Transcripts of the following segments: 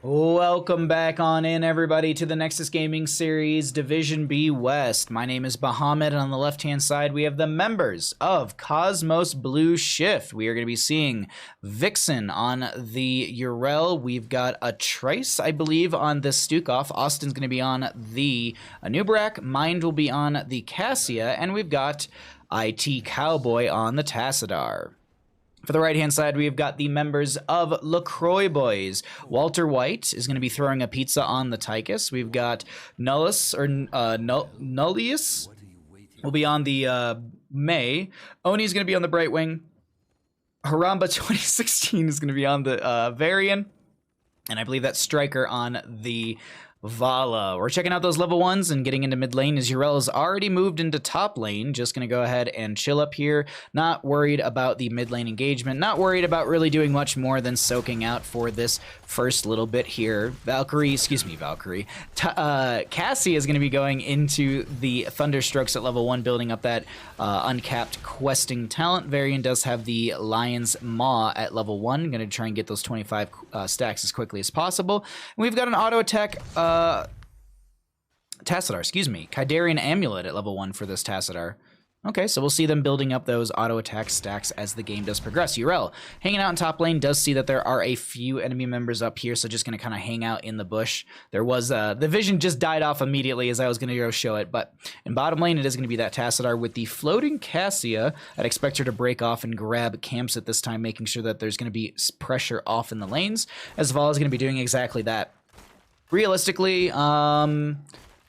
Welcome back on in, everybody, to the Nexus Gaming Series Division B West. My name is Bahamut, and on the left-hand side, we have the members of Cosmos Blue Shift. We are going to be seeing Vixen on the Yrel. We've got a Trace, I believe, on the Stukov. Austin's going to be on the Anubarak. Mind will be on the Cassia, and we've got IT Cowboy on the Tassadar. For the right-hand side, we've got the members of LaCroix Boys. Walter White is going to be throwing a pizza on the Tychus. We've got Nullius, will be on the May. Oni's going to be on the Brightwing. Haramba 2016 is going to be on the Varian. And I believe that's Striker on the Vala. We're checking out those level 1s and getting into mid lane as Yrel has already moved into top lane. Just going to go ahead and chill up here. Not worried about the mid lane engagement. Not worried about really doing much more than soaking out for this first little bit here. Cassie is going to be going into the Thunderstrokes at level 1, building up that uncapped questing talent. Varian does have the Lion's Maw at level 1. Going to try and get those 25 stacks as quickly as possible. And we've got an auto attack Tassadar, Kydarian Amulet at level 1 for this Tassadar. Okay, so we'll see them building up those auto attack stacks as the game does progress. Yrel, hanging out in top lane, does see that there are a few enemy members up here, so just going to kind of hang out in the bush. There was, the vision just died off immediately as I was going to go show it, but in bottom lane, it is going to be that Tassadar with the floating Cassia. I'd expect her to break off and grab camps at this time, making sure that there's going to be pressure off in the lanes, as Vala is going to be doing exactly that. Realistically,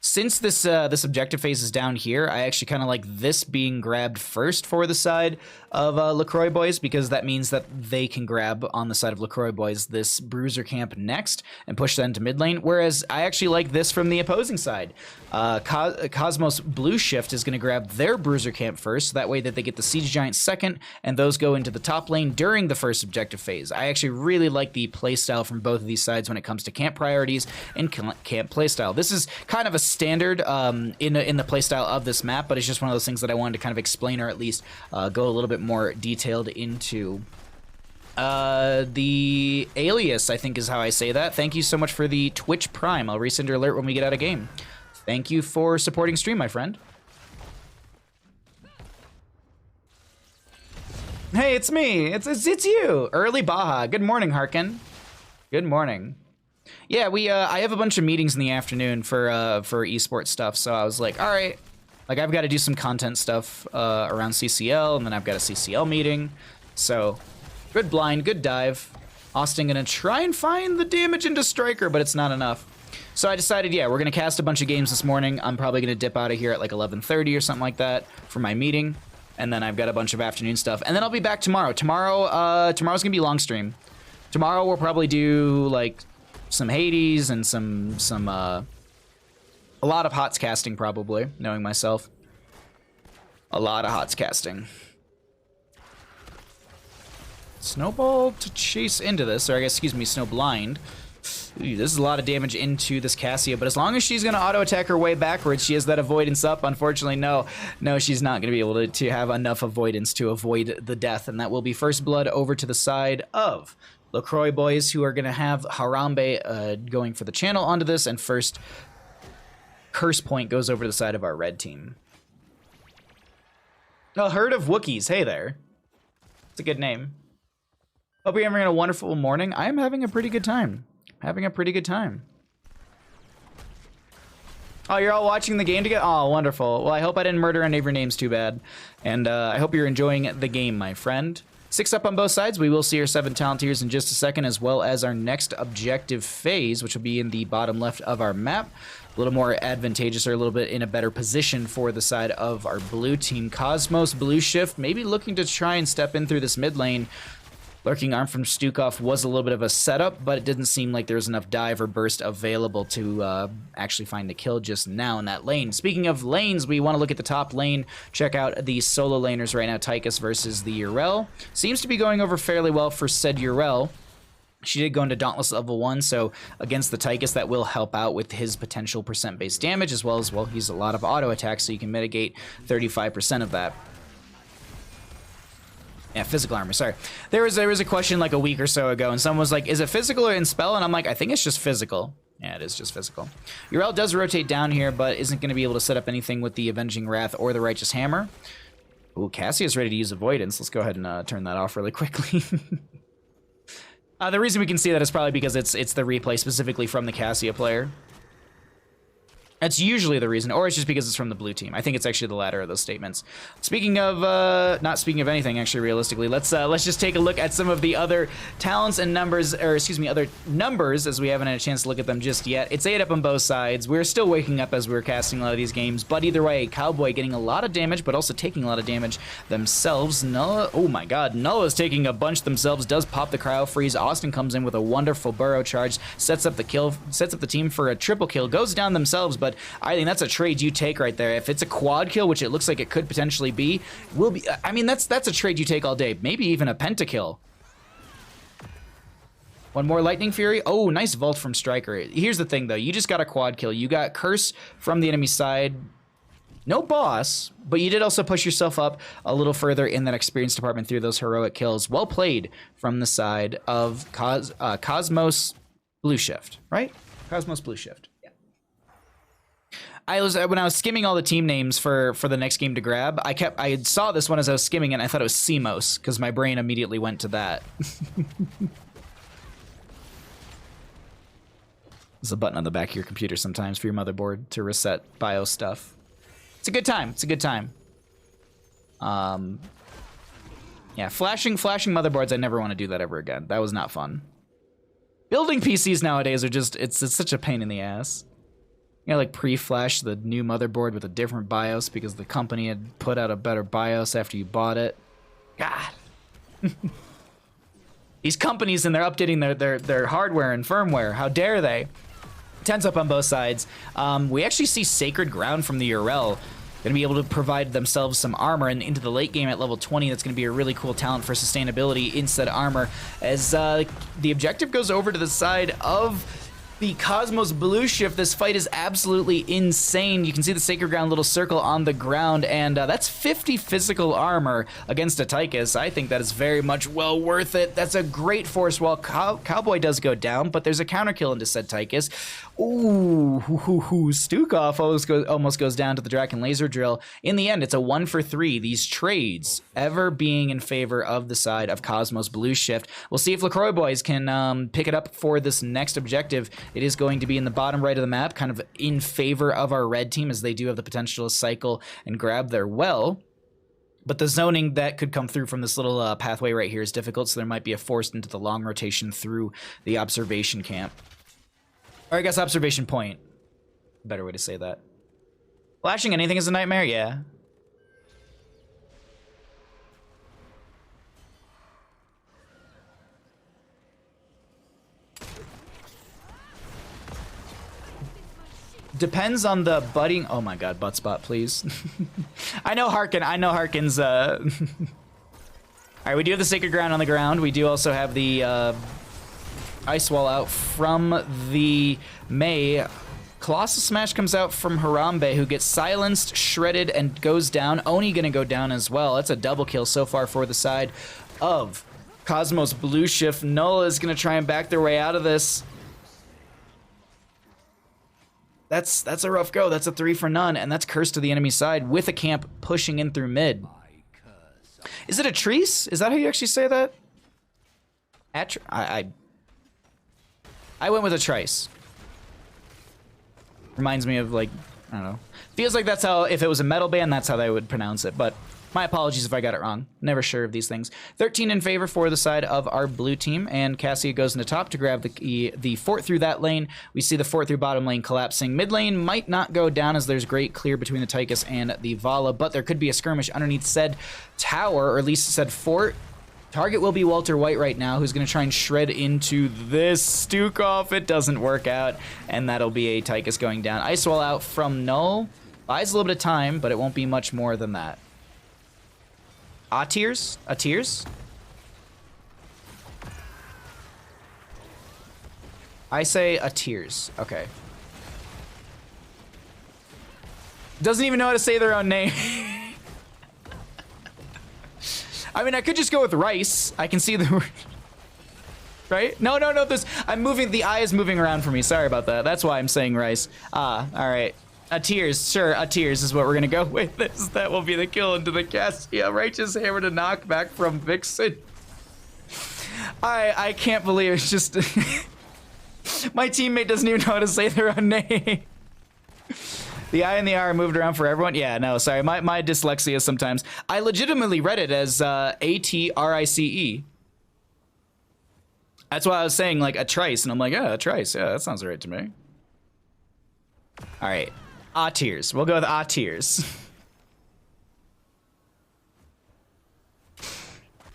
since this objective phase is down here, I actually kind of like this being grabbed first for the side of LaCroix Boys, because that means that they can grab on the side of LaCroix Boys this Bruiser camp next and push that into mid lane, whereas I actually like this from the opposing side. Cosmos Blue Shift is going to grab their Bruiser camp first, so that way that they get the Siege Giant second, and those go into the top lane during the first objective phase. I actually really like the playstyle from both of these sides when it comes to camp priorities and camp playstyle. This is kind of a standard in the playstyle of this map, but it's just one of those things that I wanted to kind of explain, or at least go a little bit more detailed into. The alias, I think is how I say that. Thank you so much for the Twitch Prime. I'll resend your alert when we get out of game. Thank you for supporting stream, my friend. Hey, it's me. It's you. Early Baja. Good morning, Harkin. Good morning. Yeah, I have a bunch of meetings in the afternoon for esports stuff, so I was like, all right, like I've got to do some content stuff around CCL, and then I've got a CCL meeting. So, good blind, good dive. Austin gonna try and find the damage into Striker, but it's not enough. So I decided, yeah, we're gonna cast a bunch of games this morning. I'm probably gonna dip out of here at like 11:30 or something like that for my meeting, and then I've got a bunch of afternoon stuff, and then I'll be back tomorrow. Tomorrow's gonna be long stream. Tomorrow we'll probably do like some Hades and a lot of HOTS casting, probably, knowing myself. A lot of HOTS casting. Snowball to chase into this, or I guess, excuse me, Snowblind. Ooh, this is a lot of damage into this Cassia, but as long as she's going to auto-attack her way backwards, she has that avoidance up. Unfortunately, no, she's not going to be able to have enough avoidance to avoid the death, and that will be first blood over to the side of LaCroix Boys, who are going to have Harambe going for the channel onto this, and first curse point goes over to the side of our red team. A herd of Wookiees. Hey there. It's a good name. Hope you're having a wonderful morning. I am having a pretty good time. Having a pretty good time. Oh, you're all watching the game together? Oh, wonderful. Well, I hope I didn't murder any of your names too bad. And I hope you're enjoying the game, my friend. 6 up on both sides. We will see our 7 talent tiers in just a second, as well as our next objective phase, which will be in the bottom left of our map. A little more advantageous, or a little bit in a better position for the side of our blue team. Cosmos Blue Shift maybe looking to try and step in through this mid lane. Lurking Arm from Stukov was a little bit of a setup, but it didn't seem like there was enough dive or burst available to actually find the kill just now in that lane. Speaking of lanes, we want to look at the top lane, check out the solo laners right now, Tychus versus the Yrel. Seems to be going over fairly well for said Yrel. She did go into Dauntless level 1, so against the Tychus, that will help out with his potential percent-based damage, as well as, well, he's a lot of auto attacks, so you can mitigate 35% of that. Yeah, physical armor, sorry. There was a question like a week or so ago, and someone was like, is it physical or in spell? And I'm like, I think it's just physical. Yeah, it is just physical. Yrel does rotate down here, but isn't going to be able to set up anything with the Avenging Wrath or the Righteous Hammer. Ooh, Cassia's ready to use Avoidance. Let's go ahead and turn that off really quickly. The reason we can see that is probably because it's the replay specifically from the Cassia player. That's usually the reason, or it's just because it's from the blue team. I think it's actually the latter of those statements. Speaking of, not speaking of anything, actually, realistically, let's just take a look at some of the other talents and numbers, or excuse me, other numbers, as we haven't had a chance to look at them just yet. It's 8 up on both sides. We're still waking up as we're casting a lot of these games, but either way, Cowboy getting a lot of damage, but also taking a lot of damage themselves. Nulla, oh my god, Nulla's taking a bunch themselves, does pop the cryo freeze. Austin comes in with a wonderful burrow charge, sets up the kill, sets up the team for a triple kill, goes down themselves, but I think that's a trade you take right there. If it's a quad kill, which it looks like it could potentially be, will be. I mean, that's a trade you take all day. Maybe even a pentakill. One more Lightning Fury. Oh, nice vault from Striker. Here's the thing, though. You just got a quad kill. You got Curse from the enemy side. No boss, but you did also push yourself up a little further in that experience department through those heroic kills. Well played from the side of Cosmos Blue Shift, right? Cosmos Blue Shift. When I was skimming all the team names for the next game to grab, I saw this one as I was skimming it, and I thought it was CMOS, because my brain immediately went to that. There's a button on the back of your computer sometimes for your motherboard to reset BIOS stuff. It's a good time. It's a good time. Yeah, flashing motherboards, I never want to do that ever again. That was not fun. Building PCs nowadays are just, it's such a pain in the ass. You know, like pre-flash the new motherboard with a different BIOS because the company had put out a better BIOS after you bought it. God. These companies, and they're updating their hardware and firmware. How dare they? 10's up on both sides. We actually see Sacred Ground from the Yrel. Going to be able to provide themselves some armor, and into the late game at level 20, that's going to be a really cool talent for sustainability instead armor. As the objective goes over to the side of the Cosmos Blue Shift. This fight is absolutely insane. You can see the Sacred Ground little circle on the ground, and that's 50 physical armor against a Tychus. I think that is very much well worth it. That's a great force wall. Cowboy does go down, but there's a counter kill into said Tychus. Ooh, Stukov almost goes down to the Draken Laser Drill. In the end, it's a 1 for 3. These trades ever being in favor of the side of Cosmos Blue Shift. We'll see if LaCroix boys can pick it up for this next objective. It is going to be in the bottom right of the map, kind of in favor of our red team, as they do have the potential to cycle and grab their well. But the zoning that could come through from this little pathway right here is difficult, so there might be a forced into the long rotation through the observation camp. Or I guess observation point. Better way to say that. Flashing anything is a nightmare? Yeah. Depends on the budding. Oh my god, butt spot, please. I know Harkin's. All right, we do have the Sacred Ground on the ground. We do also have the Ice Wall out from the Mei. Colossal Smash comes out from Harambe, who gets silenced, shredded, and goes down. Oni gonna go down as well. That's a double kill so far for the side of Cosmos Blue Shift. Nulla is gonna try and back their way out of this. That's a rough go. That's a 3 for none, and that's Curse to the enemy side with a camp pushing in through mid. Is it a Treese? Is that how you actually say that? I went with a Trice. Reminds me of, like, I don't know. Feels like that's how, if it was a metal band, that's how they would pronounce it, but my apologies if I got it wrong. Never sure of these things. 13 in favor for the side of our blue team, and Cassia goes into top to grab the fort through that lane. We see the fort through bottom lane collapsing. Mid lane might not go down as there's great clear between the Tychus and the Vala, but there could be a skirmish underneath said tower, or at least said fort. Target will be Walter White right now, who's going to try and shred into this Stukov. It doesn't work out, and that'll be a Tychus going down. Ice Wall out from Null. Buys a little bit of time, but it won't be much more than that. Tears? A Tears? I say a Tears. Okay. Doesn't even know how to say their own name. I mean, I could just go with rice. I can see the... Right? No, this... I'm moving... The eye is moving around for me. Sorry about that. That's why I'm saying rice. All right. A tears. Sure, a tears is what we're gonna go with. That will be the kill into the cast. Yeah, righteous hammer to knockback from Vixen. I can't believe it's just... My teammate doesn't even know how to say their own name. The I and the R are moved around for everyone? Yeah, no, sorry. My dyslexia sometimes. I legitimately read it as A-T-R-I-C-E. That's why I was saying, like, a trice, and I'm like, yeah, a trice. Yeah, that sounds right to me. All right. Ah tears. We'll go with ah tears.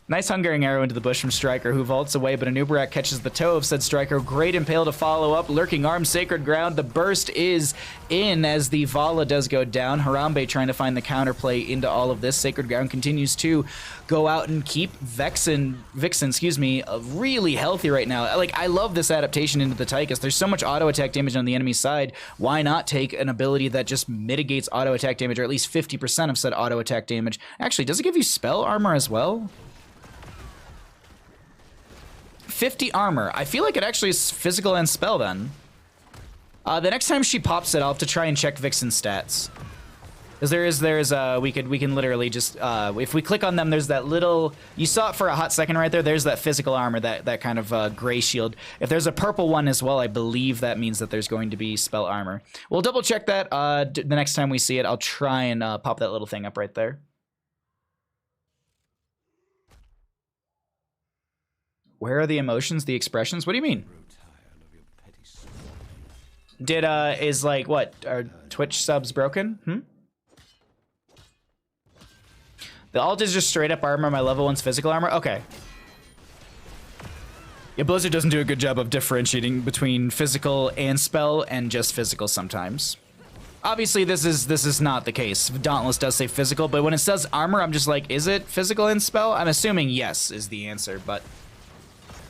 Nice hungering arrow into the bush from Striker, who vaults away, but Anubarak catches the toe of said Striker. Great impale to follow up. Lurking arm, sacred ground. The burst is in as the Vala does go down. Harambe trying to find the counterplay into all of this. Sacred ground continues to go out and keep Vixen, really healthy right now. Like, I love this adaptation into the Tychus. There's so much auto attack damage on the enemy side. Why not take an ability that just mitigates auto attack damage, or at least 50% of said auto attack damage? Actually, does it give you spell armor as well? 50 armor. I feel like it actually is physical and spell then. The next time she pops it, I'll have to try and check Vixen's stats. Because we can literally just, if we click on them, there's that little, you saw it for a hot second right there, there's that physical armor, that kind of gray shield. If there's a purple one as well, I believe that means that there's going to be spell armor. We'll double check that the next time we see it. I'll try and pop that little thing up right there. Where are the emotions, the expressions? What do you mean? Did, is like, what? Are Twitch subs broken? The alt is just straight up armor, my level 1's physical armor? Okay. Yeah, Blizzard doesn't do a good job of differentiating between physical and spell and just physical sometimes. Obviously, this is not the case. Dauntless does say physical, but when it says armor, I'm just like, is it physical and spell? I'm assuming yes is the answer, but...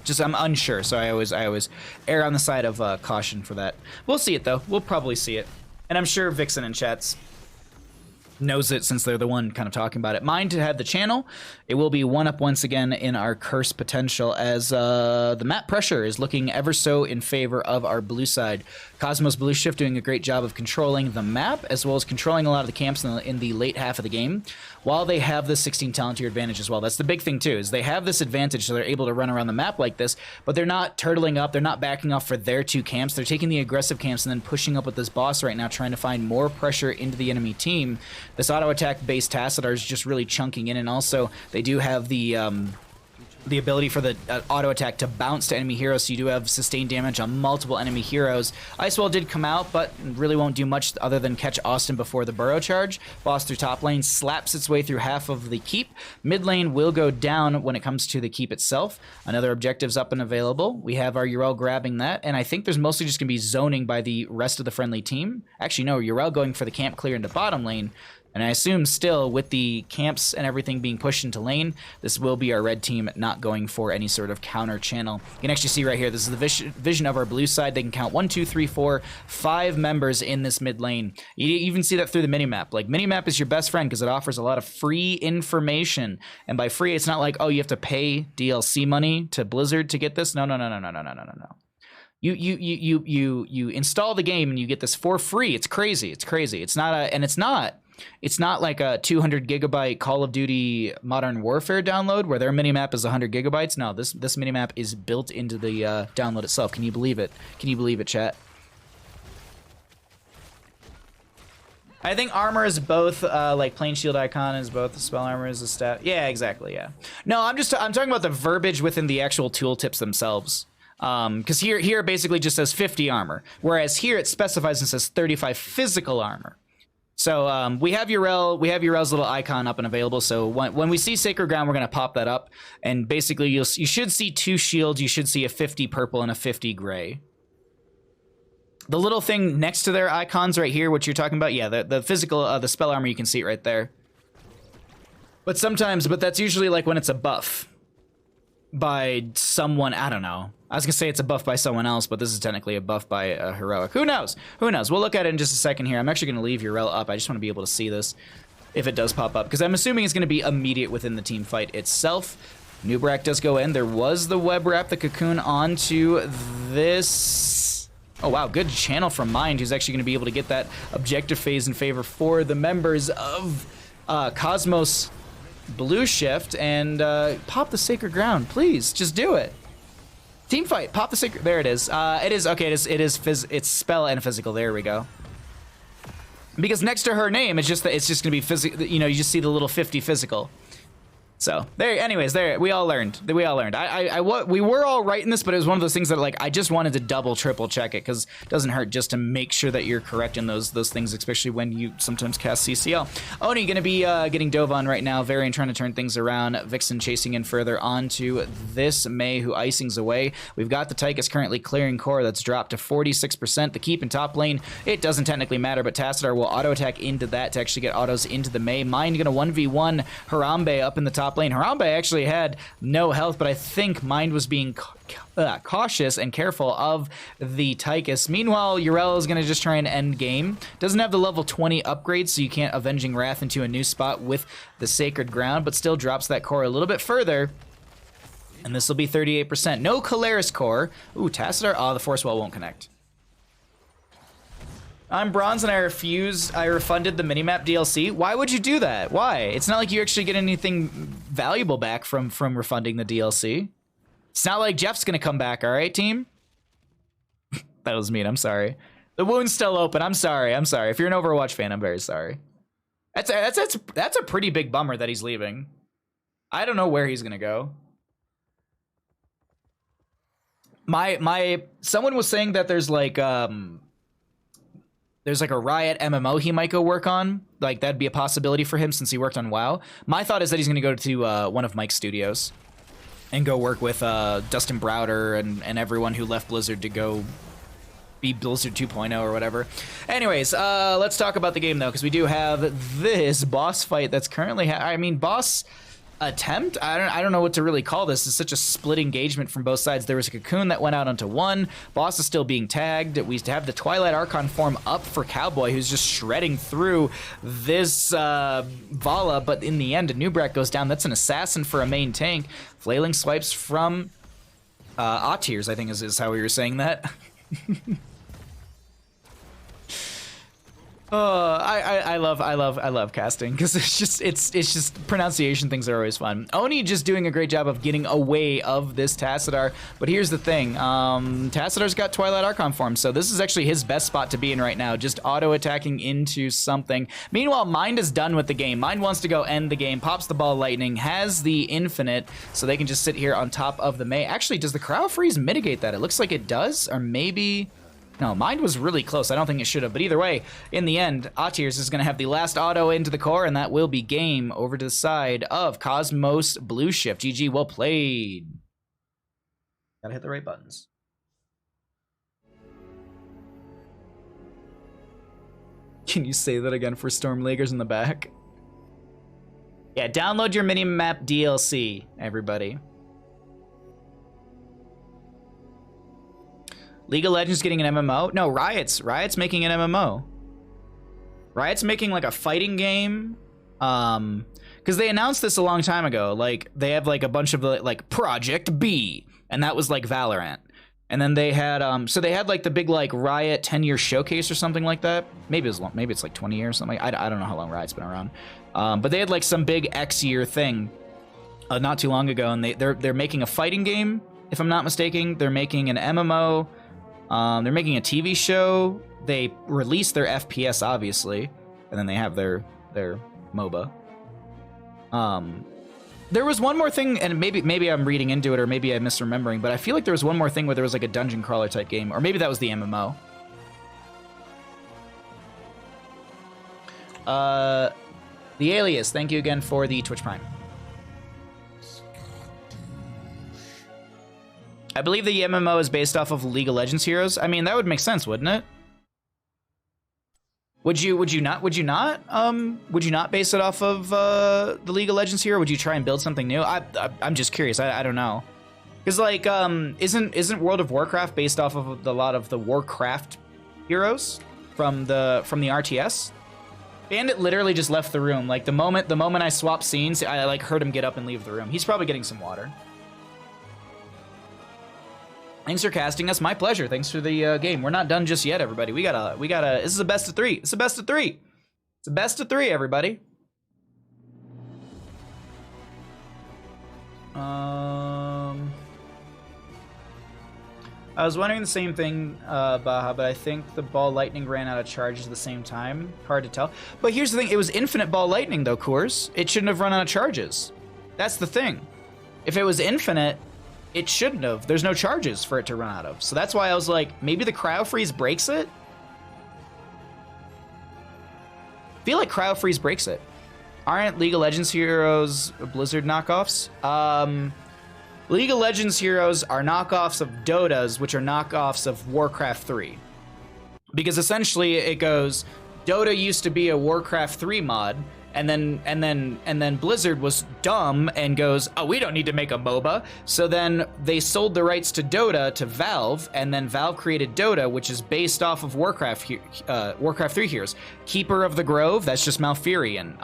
Just, I'm unsure, so I always err on the side of caution for that. We'll see it, though. We'll probably see it. And I'm sure Vixen in chats knows it since they're the one kind of talking about it. Mine to have the channel. It will be one up once again in our curse potential as the map pressure is looking ever so in favor of our blue side. Cosmos Blue Shift doing a great job of controlling the map as well as controlling a lot of the camps in the late half of the game, while they have the 16 talent tier advantage as well. That's the big thing too, is they have this advantage, so they're able to run around the map like this, but they're not turtling up, they're not backing off for their two camps, they're taking the aggressive camps and then pushing up with this boss right now, trying to find more pressure into the enemy team. This auto attack based Tassadar is just really chunking in, and also they do have the ability for the auto attack to bounce to enemy heroes, so you do have sustained damage on multiple enemy heroes. Icewall did come out, but really won't do much other than catch Austin before the burrow charge. Boss through top lane slaps its way through half of the keep. Mid lane will go down when it comes to the keep itself. Another objective's up and available. We have our Yrel grabbing that, and I think there's mostly just going to be zoning by the rest of the friendly team. Actually, no, Yrel going for the camp clear into bottom lane. And I assume still, with the camps and everything being pushed into lane, this will be our red team not going for any sort of counter channel. You can actually see right here, this is the vision of our blue side. They can count 1, 2, 3, 4, 5 members in this mid lane. You even see that through the minimap. Like, minimap is your best friend because it offers a lot of free information. And by free, it's not like, oh, you have to pay DLC money to Blizzard to get this. No. You install the game and you get this for free. It's crazy. It's not like a 200 gigabyte Call of Duty Modern Warfare download where their minimap is 100 gigabytes. No, this minimap is built into the download itself. Can you believe it? Can you believe it, chat? I think armor is both, like plain shield icon is both, spell armor is a stat. Yeah, exactly, yeah. No, I'm talking about the verbiage within the actual tooltips themselves. Because here it basically just says 50 armor, whereas here it specifies and says 35 physical armor. So we have Yrel's little icon up and available. So when we see Sacred Ground, we're going to pop that up. And basically, you should see 2 shields. You should see a 50 purple and a 50 gray. The little thing next to their icons right here, what you're talking about, yeah, the physical, the spell armor, you can see it right there. But that's usually like when it's a buff by someone, I don't know. I was gonna say it's a buff by someone else, but this is technically a buff by a heroic. Who knows? Who knows? We'll look at it in just a second here. I'm actually gonna leave Yrel up. I just want to be able to see this. if it does pop up, because I'm assuming it's going to be immediate within the team fight itself. Nubrak does go in. There was the web wrap, the cocoon onto this. Oh, wow. Good channel from Mind, who's actually going to be able to get that objective phase in favor for the members of Cosmos Blue Shift. And pop the Sacred Ground. Please, just do it. Team fight. Pop the Sacred. There it is. It is. Okay, it's spell and physical. There we go. Because next to her name, it's just going to be physical. You know, you just see the little 50 physical. So there, anyways, there we all learned. We were all right in this, but it was one of those things that like I just wanted to double, triple check it because it doesn't hurt just to make sure that you're correct in those things, especially when you sometimes cast CCL. Oni gonna be getting dove on right now. Varian trying to turn things around. Vixen chasing in further onto this Mei who icings away. We've got the Tychus currently clearing core. That's dropped to 46%. The keep in top lane, it doesn't technically matter, but Tassadar will auto attack into that to actually get autos into the Mei. Mind gonna 1v1 Harambe up in the top lane. Harambe actually had no health, but I think Mind was being cautious and careful of the Tychus. Meanwhile, Yrel is going to just try and end game. Doesn't have the level 20 upgrade, so you can't Avenging Wrath into a new spot with the Sacred Ground, but still drops that core a little bit further. And this will be 38%. No Caleris core. Ooh, Tassadar. Oh, the Force Wall won't connect. I'm Bronze and I refunded the minimap DLC. Why would you do that? Why? It's not like you actually get anything valuable back from refunding the DLC. It's not like Jeff's gonna come back, all right, team? That was mean, I'm sorry. The wound's still open, I'm sorry. If you're an Overwatch fan, I'm very sorry. That's a pretty big bummer that he's leaving. I don't know where he's gonna go. Someone was saying that there's like a Riot MMO he might go work on. Like, that'd be a possibility for him since he worked on WoW. My thought is that he's going to go to one of Mike's studios and go work with Dustin Browder and everyone who left Blizzard to go be Blizzard 2.0 or whatever. Anyways, let's talk about the game, though, because we do have this boss fight that's currently... boss attempt? I don't know what to really call this. It's such a split engagement from both sides. There was a cocoon that went out onto one. Boss is still being tagged. We have the Twilight Archon form up for Cowboy, who's just shredding through this Vala, but in the end, a Nubrak goes down. That's an assassin for a main tank. Flailing swipes from Atirs, I think is how we were saying that. I love casting because it's just pronunciation things are always fun. Oni just doing a great job of getting away of this Tassadar, but here's the thing, Tassadar's got Twilight Archon form, so this is actually his best spot to be in right now, just auto attacking into something. Meanwhile, Mind is done with the game. Mind wants to go end the game, pops the ball lightning, has the infinite, so they can just sit here on top of the Mei. Actually, does the Cryo Freeze mitigate that? It looks like it does, or maybe... No, Mind was really close. I don't think it should have. But either way, in the end, Atirs is going to have the last auto into the core, and that will be game over to the side of Cosmos Blue Shift. GG, well played. Gotta hit the right buttons. Can you say that again for Storm Leaguers in the back? Yeah, download your Minimap DLC, everybody. League of Legends getting an MMO? No, Riot's making an MMO. Riot's making like a fighting game. Because they announced this a long time ago. Like, they have like a bunch of like Project B, and that was like Valorant. And then they had so they had like the big like Riot 10-year showcase or something like that. Maybe it's like 20 years or something. I don't know how long Riot's been around. But they had like some big X-year thing not too long ago, and they're making a fighting game, if I'm not mistaken. They're making an MMO. They're making a TV show. They released their FPS, obviously, and then they have their MOBA. There was one more thing, and maybe I'm reading into it, or maybe I'm misremembering, but I feel like there was one more thing where there was like a dungeon crawler type game, or maybe that was the MMO. The Alias, thank you again for the Twitch Prime. I believe the MMO is based off of League of Legends heroes. I mean, that would make sense, wouldn't it? Would you not base it off of the League of Legends hero? Would you try and build something new? I'm just curious. I don't know. Because like isn't World of Warcraft based off of a lot of the Warcraft heroes from the RTS? Bandit literally just left the room. Like the moment I swapped scenes, I like heard him get up and leave the room. He's probably getting some water. Thanks for casting us. My pleasure. Thanks for the game. We're not done just yet, everybody. We gotta. This is a best of 3. It's a best of 3. It's a best of 3, everybody. I was wondering the same thing, Baja, but I think the ball lightning ran out of charges at the same time. Hard to tell. But here's the thing. It was infinite ball lightning, though, Coors. It shouldn't have run out of charges. That's the thing. If it was infinite, it shouldn't have. There's no charges for it to run out of. So that's why I was like, maybe the cryo freeze breaks it? I feel like cryo freeze breaks it. Aren't League of Legends heroes Blizzard knockoffs? League of Legends heroes are knockoffs of Dota's, which are knockoffs of Warcraft 3. Because essentially it goes, Dota used to be a Warcraft 3 mod, and then Blizzard was dumb and goes, oh, we don't need to make a MOBA. So then they sold the rights to Dota to Valve, and then Valve created Dota, which is based off of Warcraft 3 heroes. Keeper of the Grove, that's just Malfurion.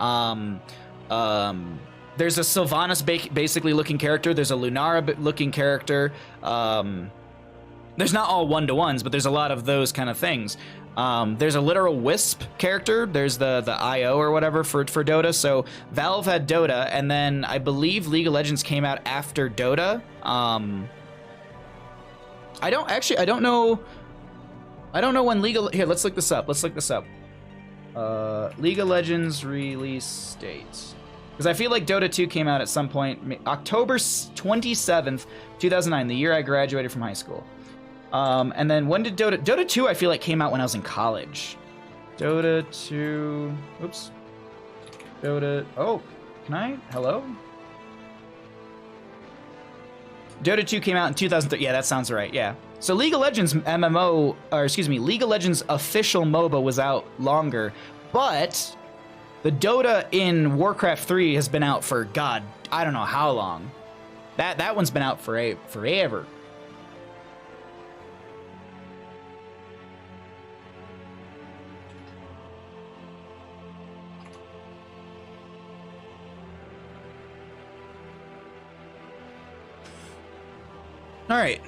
There's a Sylvanas basically looking character. There's a Lunara looking character. There's not all one-to-ones, but there's a lot of those kind of things. There's a literal Wisp character. There's the IO or whatever for Dota. So Valve had Dota, and then I believe League of Legends came out after Dota. I don't know when here, let's look this up. League of Legends release dates. Because I feel like Dota 2 came out at some point, October 27th, 2009, the year I graduated from high school. And then when did Dota 2 I feel like came out when I was in college. Dota 2, oops. Oh, can I, hello? Dota 2 came out in 2003, yeah, that sounds right, yeah. So League of Legends MMO, or excuse me, League of Legends official MOBA was out longer, but the Dota in Warcraft 3 has been out for, God, I don't know how long. That one's been out forever. All right.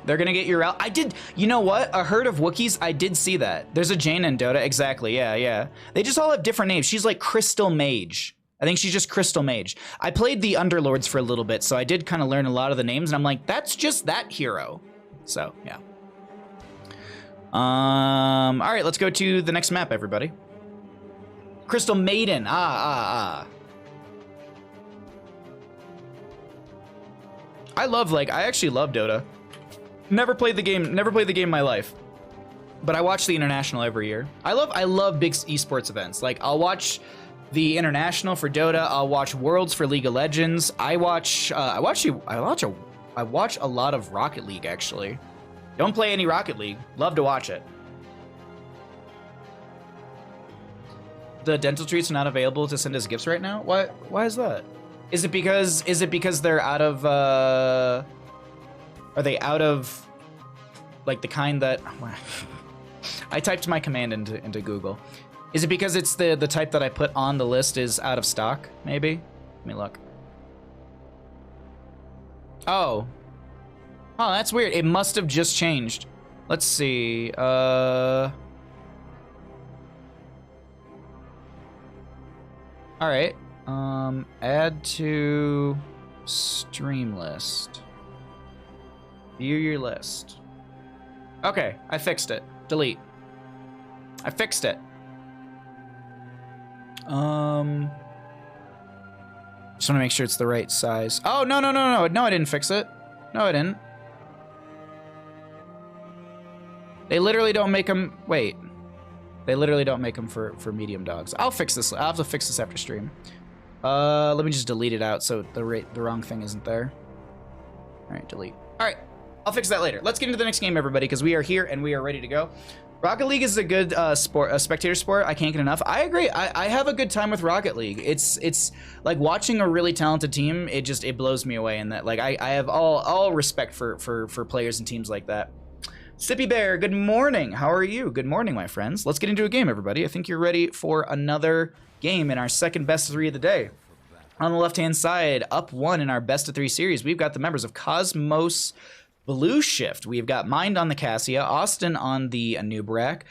They're gonna get your out. I did, you know what? A herd of Wookiees, I did see that. There's a Jane in Dota, exactly, yeah. They just all have different names. She's like Crystal Mage. I think she's just Crystal Mage. I played the Underlords for a little bit, so I did kind of learn a lot of the names, and I'm like, that's just that hero. So, yeah. All right, let's go to the next map, everybody. Crystal Maiden, I actually love Dota. Never played the game in my life. But I watch the International every year. I love big esports events. Like, I'll watch the International for Dota, I'll watch Worlds for League of Legends. I watch a lot of Rocket League, actually. Don't play any Rocket League. Love to watch it. The dental treats are not available to send as gifts right now? Why is that? Is it because they're out of are they out of like the kind that I typed my command into Google. Is it because it's the type that I put on the list is out of stock, maybe? Let me look. Oh, that's weird. It must have just changed. Let's see. All right. Add to stream list. View your list. Okay, I fixed it. Delete. I fixed it. Just want to make sure it's the right size. Oh, no, I didn't fix it. No, I didn't. They literally don't make them, wait. They literally don't make them for medium dogs. I'll fix this. I'll have to fix this after stream. Let me just delete it out so the wrong thing isn't there. All right, delete. All right, I'll fix that later. Let's get into the next game, everybody, because we are here and we are ready to go. Rocket League is a good sport, a spectator sport. I can't get enough. I agree. I have a good time with Rocket League. It's like watching a really talented team. It blows me away, and that like I have all respect for players and teams like that. Sippy Bear, good morning. How are you? Good morning, my friends. Let's get into a game, everybody. I think you're ready for another game in our second best of 3 of the day. On the left-hand side, up 1 in our best of 3 series, we've got the members of Cosmos Blue Shift. We've got Mind on the Cassia, Austin on the Anub'arak,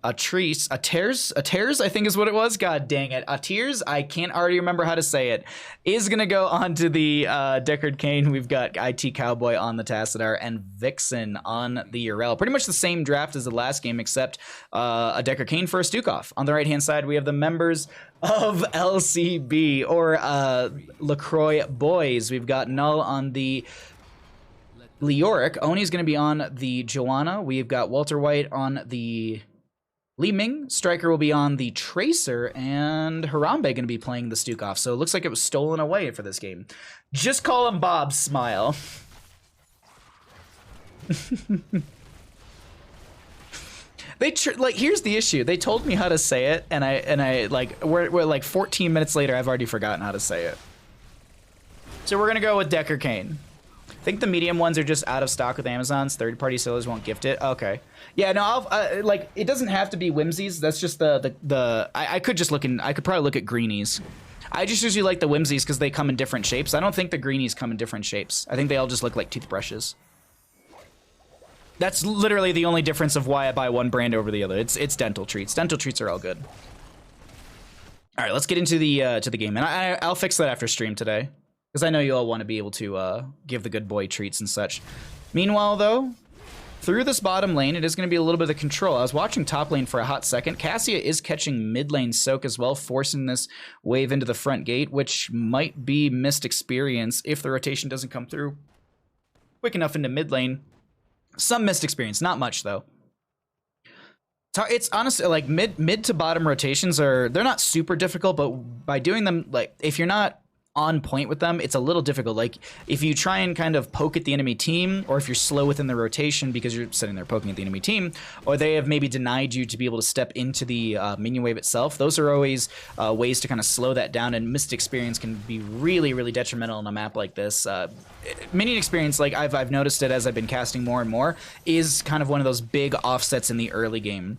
Atreus, I think is what it was. God dang it. Atirs, I can't already remember how to say it, is going to go on to the Deckard Cain. We've got IT Cowboy on the Tassadar and Vixen on the Yrel. Pretty much the same draft as the last game, except a Deckard Cain for a Stukov. On the right-hand side, we have the members of LCB, or LaCroix Boys. We've got Null on the Leoric. Oni's going to be on the Joanna. We've got Walter White on the Li Ming. Striker will be on the Tracer, and Harambe going to be playing the Stukov. So it looks like it was stolen away for this game. Just call him Bob Smile. Like, here's the issue. They told me how to say it, and I like we're like 14 minutes later, I've already forgotten how to say it. So we're gonna go with Deckard Cain. I think the medium ones are just out of stock with Amazon's. Third-party sellers won't gift it. Okay. Yeah, no, like, it doesn't have to be Whimsies. That's just I could just look I could probably look at Greenies. I just usually like the Whimsies because they come in different shapes. I don't think the Greenies come in different shapes. I think they all just look like toothbrushes. That's literally the only difference of why I buy one brand over the other. It's dental treats. Dental treats are all good. All right, let's get into the game. And I'll fix that after stream today, because I know you all want to be able to give the good boy treats and such. Meanwhile, though, through this bottom lane, it is going to be a little bit of control. I was watching top lane for a hot second. Cassia is catching mid lane soak as well, forcing this wave into the front gate, which might be missed experience if the rotation doesn't come through quick enough into mid lane. Some missed experience, not much, though. It's honestly, like, mid to bottom rotations they're not super difficult, but by doing them, like, if you're not on point with them, it's a little difficult. Like, if you try and kind of poke at the enemy team, or if you're slow within the rotation because you're sitting there poking at the enemy team, or they have maybe denied you to be able to step into the minion wave itself, those are always ways to kind of slow that down, and missed experience can be really, really detrimental on a map like this. Minion experience, like I've noticed it as I've been casting more and more, is kind of one of those big offsets in the early game.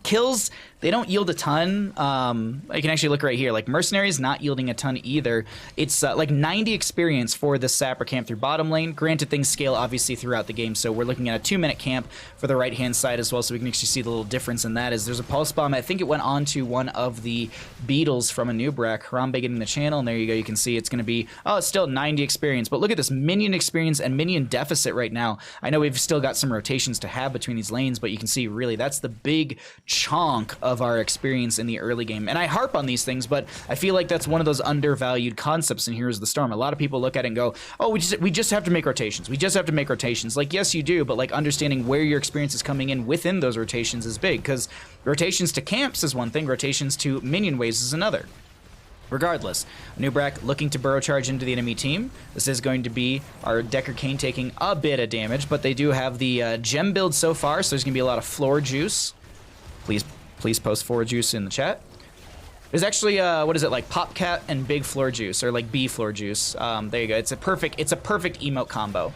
Kills, they don't yield a ton. I can actually look right here. Like, Mercenaries not yielding a ton either. It's like 90 experience for the Sapper camp through bottom lane. Granted, things scale obviously throughout the game, so we're looking at a 2-minute camp for the right-hand side as well, so we can actually see the little difference in that. Is there's a Pulse Bomb. I think it went on to one of the Beetles from Anub'arak. Harambe getting the channel, and there you go. You can see it's going to be, oh, it's still 90 experience, but look at this minion experience and minion deficit right now. I know we've still got some rotations to have between these lanes, but you can see really that's the big chunk of our experience in the early game. And I harp on these things, but I feel like that's one of those undervalued concepts in Heroes of the Storm. A lot of people look at it and go, oh, we just have to make rotations. We just have to make rotations. Like, yes, you do, but like understanding where your experience is coming in within those rotations is big, because rotations to camps is one thing, rotations to minion waves is another. Regardless, Anub'arak looking to burrow charge into the enemy team. This is going to be our Deckard Cain taking a bit of damage, but they do have the gem build so far, so there's going to be a lot of floor juice. Please post floor juice in the chat. There's actually, what is it, like Popcat and Big Floor Juice, or like B Floor Juice. There you go. It's a perfect emote combo.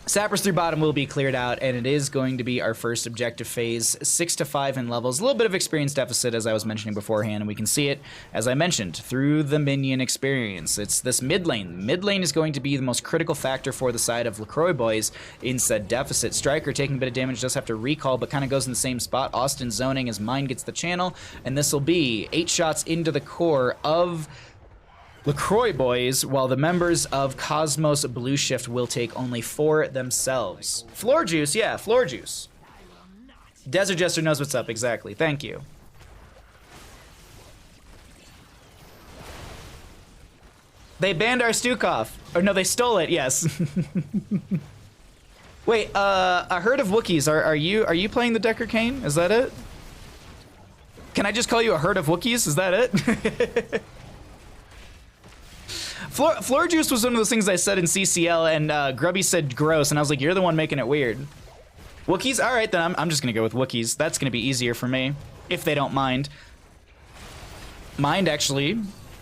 Sappers through bottom will be cleared out, and it is going to be our first objective phase, 6 to 5 in levels. A little bit of experience deficit, as I was mentioning beforehand, and we can see it, as I mentioned, through the minion experience. It's this mid lane. Mid lane is going to be the most critical factor for the side of LaCroix Boys in said deficit. Striker taking a bit of damage, does have to recall, but kind of goes in the same spot. Austin zoning as Mind gets the channel, and this will be 8 shots into the core of LaCroix Boys, while the members of Cosmos Blue Shift will take only 4 themselves. Floor juice, yeah, floor juice. Desert Jester knows what's up, exactly. Thank you. They banned our Stukov. Or no, they stole it, yes. Wait, a herd of Wookiees. Are you playing the Deckard Cain? Is that it? Can I just call you a herd of Wookiees? Is that it? Floor juice was one of those things I said in CCL, and Grubby said gross, and I was like, you're the one making it weird. Wookiees? All right, then I'm just going to go with Wookiees. That's going to be easier for me, if they don't mind. Mind, actually,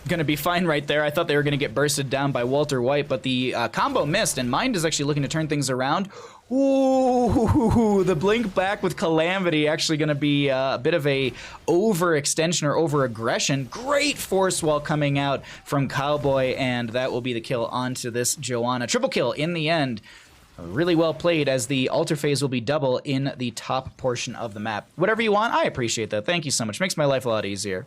going to be fine right there. I thought they were going to get bursted down by Walter White, but the combo missed, and Mind is actually looking to turn things around. Ooh, the blink back with Calamity actually going to be a bit of a overextension or over-aggression. Great force wall coming out from Cowboy, and that will be the kill onto this Johanna. Triple kill in the end. Really well played, as the altar phase will be double in the top portion of the map. Whatever you want, I appreciate that. Thank you so much. Makes my life a lot easier.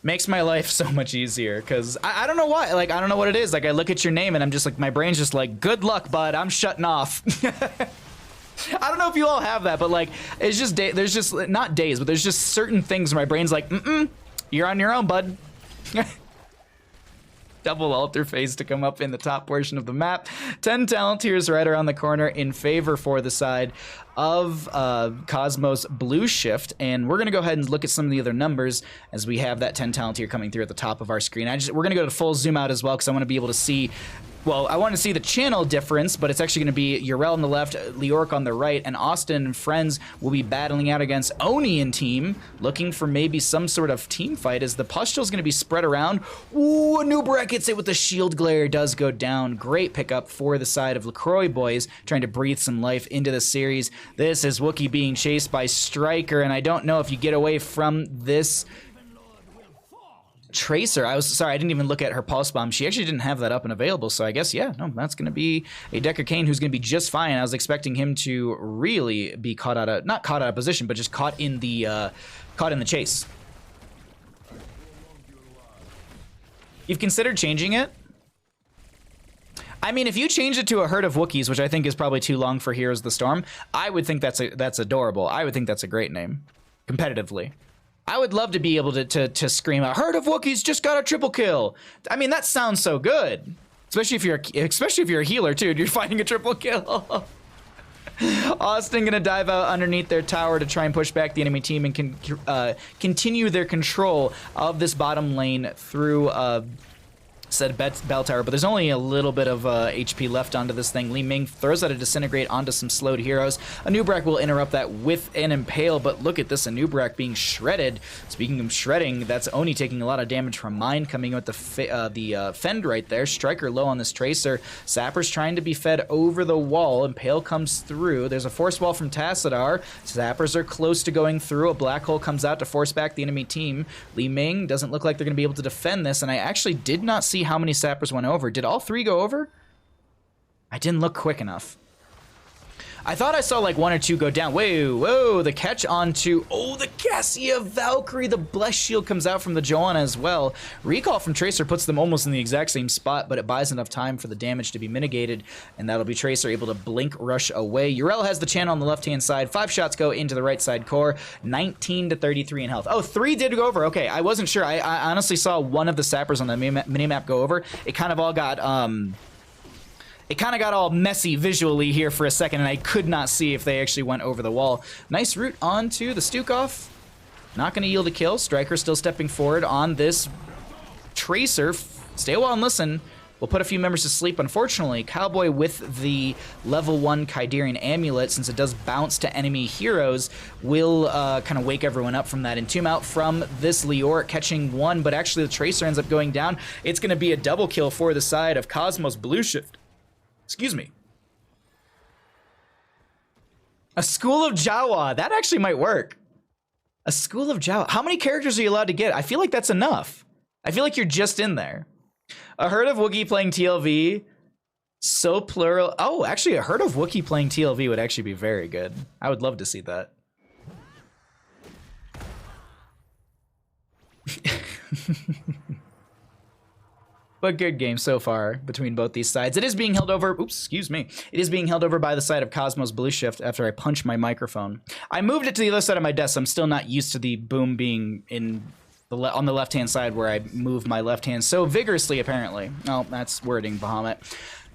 Makes my life so much easier, because I don't know why. Like, I don't know what it is. Like, I look at your name and I'm just like, my brain's just like, good luck, bud. I'm shutting off. I don't know if you all have that, but like, it's just, there's just, not days, but there's just certain things where my brain's like, you're on your own, bud. Double altar phase to come up in the top portion of the map. 10 talent tiers right around the corner in favor for the side of Cosmos Blue Shift, and we're gonna go ahead and look at some of the other numbers as we have that 10 talent tier coming through at the top of our screen. We're gonna go to full zoom out as well, because I want to be able to see. Well, I want to see the channel difference, but it's actually going to be Yrel on the left, Leoric on the right, and Austin and friends will be battling out against Oni and team, looking for maybe some sort of team fight as the Pustule's going to be spread around. Ooh, Nubrek gets it with the shield glare, does go down. Great pickup for the side of LaCroix boys, trying to breathe some life into the series. This is Wookiee being chased by Striker, and I don't know if you get away from this Tracer. Sorry, I didn't even look at her pulse bomb. She actually didn't have that up and available, so I guess, yeah, no, that's going to be a Deckard Cain who's going to be just fine. I was expecting him to really be caught out of, not caught out of position, but just caught in the chase. You've considered changing it? I mean, if you change it to a herd of Wookiees, which I think is probably too long for Heroes of the Storm, I would think that's adorable. I would think that's a great name, competitively. I would love to be able to scream out, "Herd of Wookiees just got a triple kill." I mean, that sounds so good, especially if you're a healer too. And you're fighting a triple kill. Austin gonna dive out underneath their tower to try and push back the enemy team and continue their control of this bottom lane through said bell tower, but there's only a little bit of HP left onto this thing. Li Ming throws out a Disintegrate onto some slowed heroes. Anub'arak will interrupt that with an Impale, but look at this Anub'arak being shredded. Speaking of shredding, that's Oni taking a lot of damage from Mine, coming with the Fend right there. Striker low on this Tracer. Sappers trying to be fed over the wall. Impale comes through. There's a force wall from Tassadar. Sappers are close to going through. A black hole comes out to force back the enemy team. Li Ming doesn't look like they're going to be able to defend this, and I actually did not see how many Sappers went over. Did all three go over? I didn't look quick enough. I thought I saw like one or two go down. Whoa, the catch onto, oh, the Cassia Valkyrie. The Blessed Shield comes out from the Johanna as well. Recall from Tracer puts them almost in the exact same spot, but it buys enough time for the damage to be mitigated, and that'll be Tracer able to blink rush away. Yrel has the channel on the left-hand side. 5 shots go into the right side core. 19 to 33 in health. Oh, 3 did go over. Okay, I wasn't sure. I honestly saw one of the Sappers on the minimap go over. It kind of all got, it kind of got all messy visually here for a second, and I could not see if they actually went over the wall. Nice route onto the Stukov. Not going to yield a kill. Striker still stepping forward on this Tracer. Stay a while and listen. We'll put a few members to sleep. Unfortunately, Cowboy with the level 1 Kydarian Amulet, since it does bounce to enemy heroes, will kind of wake everyone up from that. And Tomb out from this Leoric, catching one, but actually the Tracer ends up going down. It's going to be a double kill for the side of Cosmos Blue Shift. Excuse me. A School of Jawa. That actually might work. A School of Jawa. How many characters are you allowed to get? I feel like that's enough. I feel like you're just in there. A herd of Wookiee playing TLV. So plural. Oh, actually, a herd of Wookiee playing TLV would actually be very good. I would love to see that. But good game so far between both these sides. It is being held over, oops, excuse me. It is being held over by the side of Cosmos Blue Shift after I punched my microphone. I moved it to the other side of my desk. I'm still not used to the boom being in on the left-hand side where I move my left hand so vigorously, apparently. Oh, that's wording, Bahamut.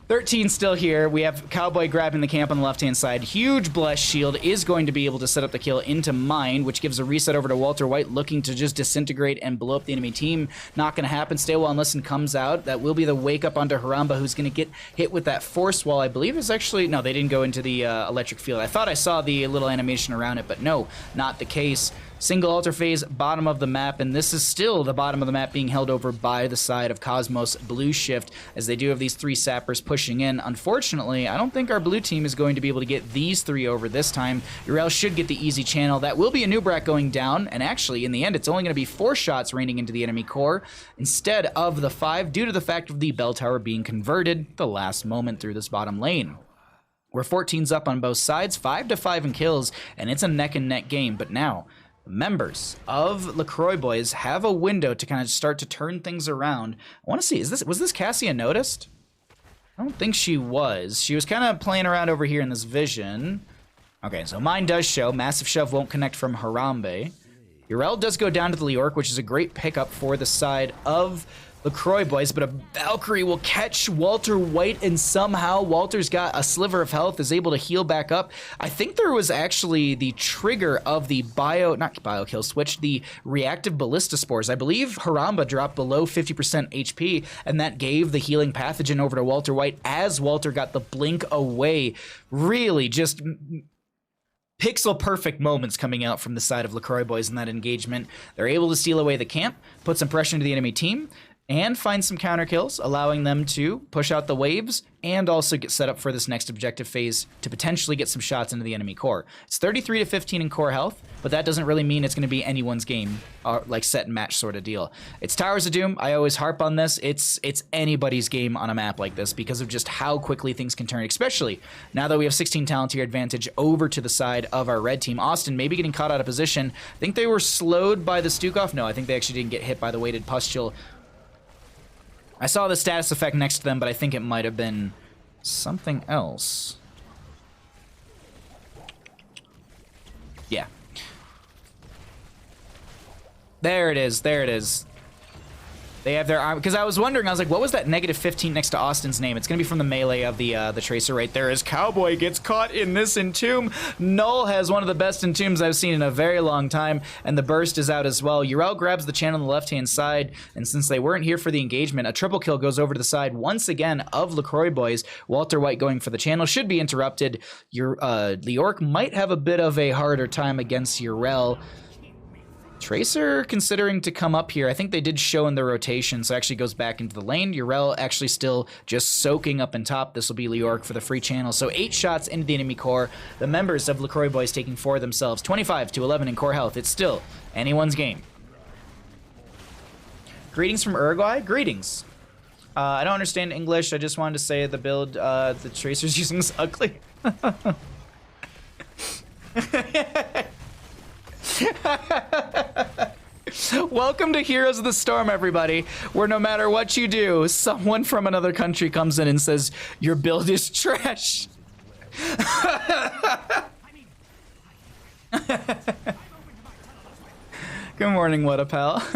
13 still here. We have Cowboy grabbing the camp on the left-hand side. Huge Blessed Shield is going to be able to set up the kill into Mind, which gives a reset over to Walter White, looking to just disintegrate and blow up the enemy team. Not going to happen. Stay Well and Listen comes out. That will be the wake-up onto Haramba, who's going to get hit with that Force Wall. I believe is actually... No, they didn't go into the electric field. I thought I saw the little animation around it, but no, not the case. Single altar phase, bottom of the map, and this is still the bottom of the map being held over by the side of Cosmos Blue Shift, as they do have these 3 sappers pushing in. Unfortunately, I don't think our blue team is going to be able to get these 3 over this time. Yrel should get the easy channel. That will be a Nubrak going down, and actually, in the end, it's only going to be 4 shots raining into the enemy core instead of the 5, due to the fact of the bell tower being converted the last moment through this bottom lane. We're 14's up on both sides, 5-5 in kills, and it's a neck-and-neck game. But now, members of LaCroix Boys have a window to kind of start to turn things around. I want to see, was this Cassia noticed? I don't think she was. She was kind of playing around over here in this vision. Okay, so mine does show. Massive Shove won't connect from Harambe. Yrel does go down to the Leoric, which is a great pickup for the side of LaCroix Boys, but a Valkyrie will catch Walter White, and somehow Walter's got a sliver of health, is able to heal back up. I think there was actually the trigger of the not bio kill switch, the reactive ballista spores. I believe Harambe dropped below 50% HP, and that gave the healing pathogen over to Walter White as Walter got the blink away. Really just pixel perfect moments coming out from the side of LaCroix Boys in that engagement. They're able to steal away the camp, put some pressure into the enemy team, and find some counter kills, allowing them to push out the waves and also get set up for this next objective phase to potentially get some shots into the enemy core. It's 33-15 in core health, but that doesn't really mean it's going to be anyone's game, like set and match sort of deal. It's Towers of Doom. I always harp on this. It's anybody's game on a map like this because of just how quickly things can turn, especially now that we have 16 talent tier advantage over to the side of our red team. Austin maybe getting caught out of position. I think they were slowed by the Stukov. No, I think they actually didn't get hit by the weighted pustule. I saw the status effect next to them, but I think it might have been something else. Yeah. There it is. There it is. They have their arm, because I was wondering, I was like, what was that -15 next to Austin's name? It's going to be from the melee of the Tracer right there, as Cowboy gets caught in this entomb. Null has one of the best entombs I've seen in a very long time, and the burst is out as well. Yrel grabs the channel on the left-hand side, and since they weren't here for the engagement, a triple kill goes over to the side once again of LaCroix Boys. Walter White going for the channel, should be interrupted. Leoric might have a bit of a harder time against Yrel. Tracer considering to come up here. I think they did show in the rotation, so actually goes back into the lane. Yrel actually still just soaking up in top. This will be Leoric for the free channel. So 8 shots into the enemy core. The members of LaCroix Boys taking 4 themselves. 25-11 in core health. It's still anyone's game. Greetings from Uruguay. Greetings. I don't understand English. I just wanted to say the build the Tracer's using is ugly. Welcome to Heroes of the Storm, everybody, where no matter what you do, someone from another country comes in and says, your build is trash. Good morning, what a pal.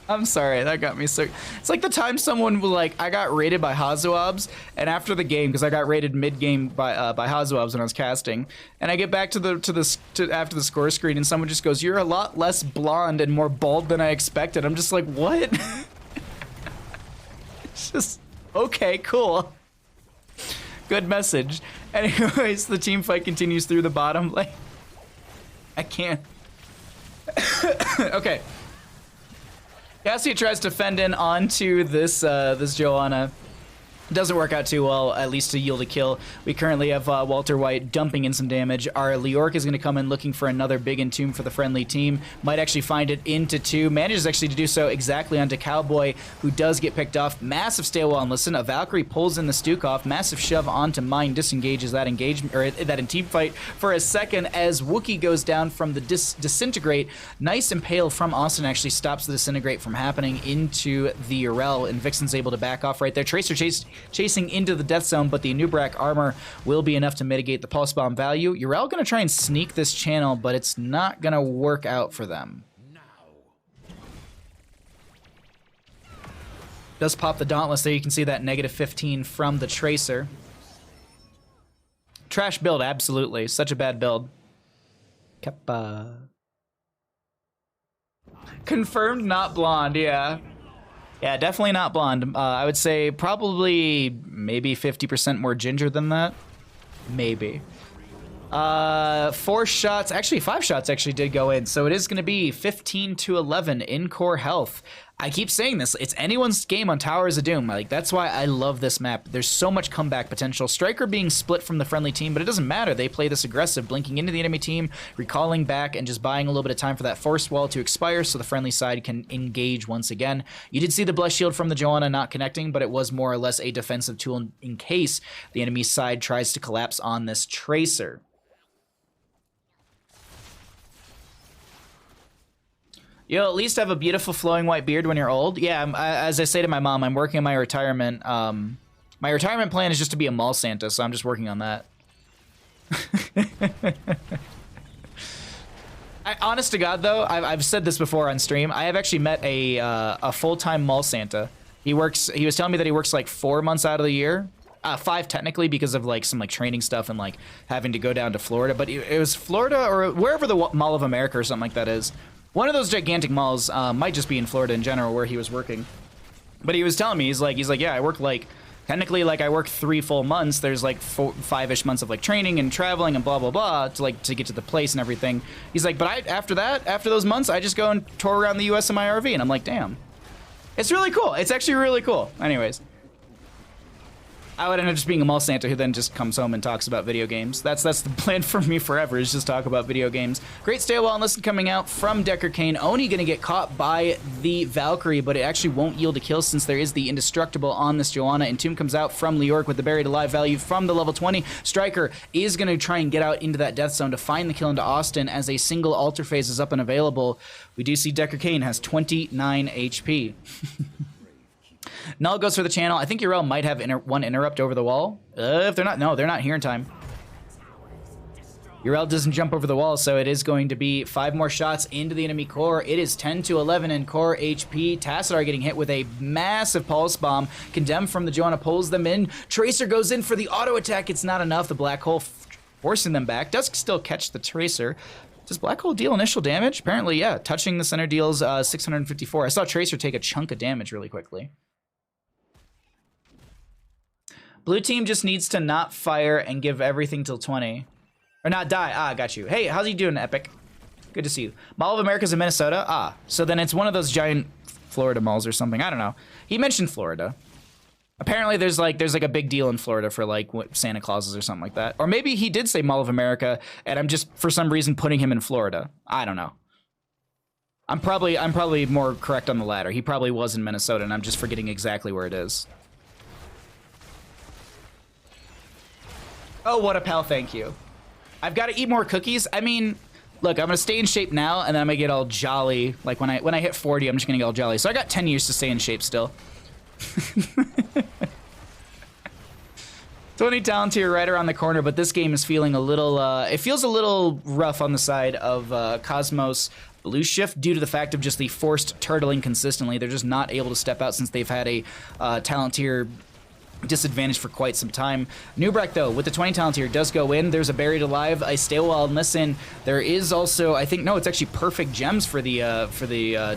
I'm sorry, that got me so... It's like the time someone was like, I got raided by Hazuabs, and after the game, because I got raided mid-game by Hazuabs when I was casting, and I get back to after the score screen, and someone just goes, you're a lot less blonde and more bald than I expected. I'm just like, what? It's just, okay, cool. Good message. Anyways, the team fight continues through the bottom lane. I can't. Okay. Cassia tries to fend in onto this Johanna. Doesn't work out too well, at least to yield a kill. We currently have Walter White dumping in some damage. Our Leoric is going to come in looking for another big entomb for the friendly team. Might actually find it into 2. Manages actually to do so exactly onto Cowboy, who does get picked off. Massive stay well and listen. A Valkyrie pulls in the Stukov. Massive shove onto mine. Disengages that engagement, or that entomb fight for a second as Wookiee goes down from the disintegrate. Nice impale from Austin actually stops the disintegrate from happening into the Yrel, and Vixen's able to back off right there. Tracer chasing into the death zone, but the Nubrak armor will be enough to mitigate the pulse bomb value. Yrel gonna try and sneak this channel, but it's not gonna work out for them. Does pop the Dauntless there. You can see that -15 from the Tracer. Trash build, absolutely. Such a bad build. Kappa. Confirmed not blonde, yeah. Yeah, definitely not blonde. I would say probably maybe 50% more ginger than that. Maybe. 4 shots, actually 5 shots actually did go in, so it is going to be 15 to 11 in core health. I keep saying this, it's anyone's game on Towers of Doom. Like, that's why I love this map. There's so much comeback potential. Striker being split from the friendly team, but it doesn't matter. They play this aggressive, blinking into the enemy team, recalling back, and just buying a little bit of time for that force wall to expire so the friendly side can engage once again. You did see the Blessed Shield from the Johanna not connecting, but it was more or less a defensive tool in case the enemy side tries to collapse on this Tracer. You'll at least have a beautiful flowing white beard when you're old. Yeah, as I say to my mom, I'm working on my retirement. My retirement plan is just to be a mall Santa, so I'm just working on that. Honest to God, though, I've said this before on stream. I have actually met a full-time mall Santa. He was telling me that he works like 4 months out of the year. 5 technically because of like some like training stuff and like having to go down to Florida. But it was Florida or wherever the Mall of America or something like that is. One of those gigantic malls, might just be in Florida in general where he was working. But he was telling me, he's like, yeah, I work like, technically like I work 3 full months. There's like 5-ish months of like training and traveling and blah, blah, blah to get to the place and everything. He's like, but after those months, I just go and tour around the US in my RV. And I'm like, damn. It's really cool. It's actually really cool. Anyways. I would end up just being a mall Santa who then just comes home and talks about video games. That's the plan for me forever, is just talk about video games. Great Stay a While and Listen coming out from Decker Kane. Oni gonna get caught by the Valkyrie, but it actually won't yield a kill since there is the Indestructible on this Johanna. Entomb comes out from Leoric with the Buried Alive value from the level 20. Striker is gonna try and get out into that death zone to find the kill into Austin as a single altar phase is up and available. We do see Decker Kane has 29 HP. Null goes for the channel. I think Yrel might have one interrupt over the wall. If they're not, no, they're not here in time. Yrel doesn't jump over the wall, so it is going to be 5 more shots into the enemy core. It is 10 to 11 in core HP. Tassadar getting hit with a massive pulse bomb. Condemned from the Johanna pulls them in. Tracer goes in for the auto attack. It's not enough. The Black Hole forcing them back. Does still catch the Tracer. Does Black Hole deal initial damage? Apparently, yeah. Touching the center deals 654. I saw Tracer take a chunk of damage really quickly. Blue team just needs to not fire and give everything till 20. Or not die. Ah, got you. Hey, how's you doing, Epic? Good to see you. Mall of America's in Minnesota? Ah, so then it's one of those giant Florida malls or something. I don't know. He mentioned Florida. Apparently there's like a big deal in Florida for like Santa Clauses or something like that. Or maybe he did say Mall of America and I'm just for some reason putting him in Florida. I don't know. I'm probably more correct on the latter. He probably was in Minnesota and I'm just forgetting exactly where it is. Oh, what a pal, thank you. I've got to eat more cookies. I mean, look, I'm going to stay in shape now, and then I'm going to get all jolly. Like, when I hit 40, I'm just going to get all jolly. So I got 10 years to stay in shape still. 20 talent here right around the corner, but this game is feeling a little, it feels a little rough on the side of Cosmos Blue Shift due to the fact of just the forced turtling consistently. They're just not able to step out since they've had a talent tier disadvantage for quite some time. Nubrak, though, with the 20 talent here, does go in. There's a Buried Alive, a Stay a While and Listen. There is also, I think, no, it's actually perfect gems for the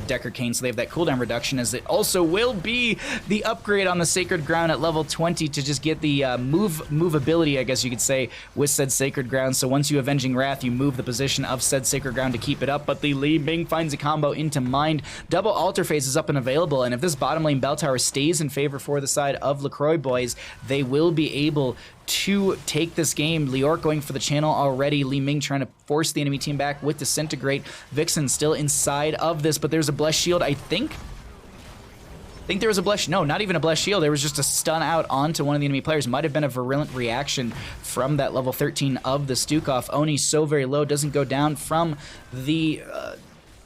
Decker Kane, so they have that cooldown reduction, as it also will be the upgrade on the Sacred Ground at level 20 to just get the movability, I guess you could say, with said Sacred Ground. So once you Avenging Wrath, you move the position of said Sacred Ground to keep it up, but the Li Ming finds a combo into Mind. Double altar phase is up and available, and if this bottom lane bell tower stays in favor for the side of LaCroix Boys, they will be able to take this game. Leoric going for the channel already. Li Ming trying to force the enemy team back with Disintegrate. Vixen still inside of this, but there's a Blessed Shield, I think there was a Blessed, no, not even a Blessed Shield. There was just a stun out onto one of the enemy players. Might have been a virulent reaction from that level 13 of the Stukov. Oni so very low, doesn't go down from the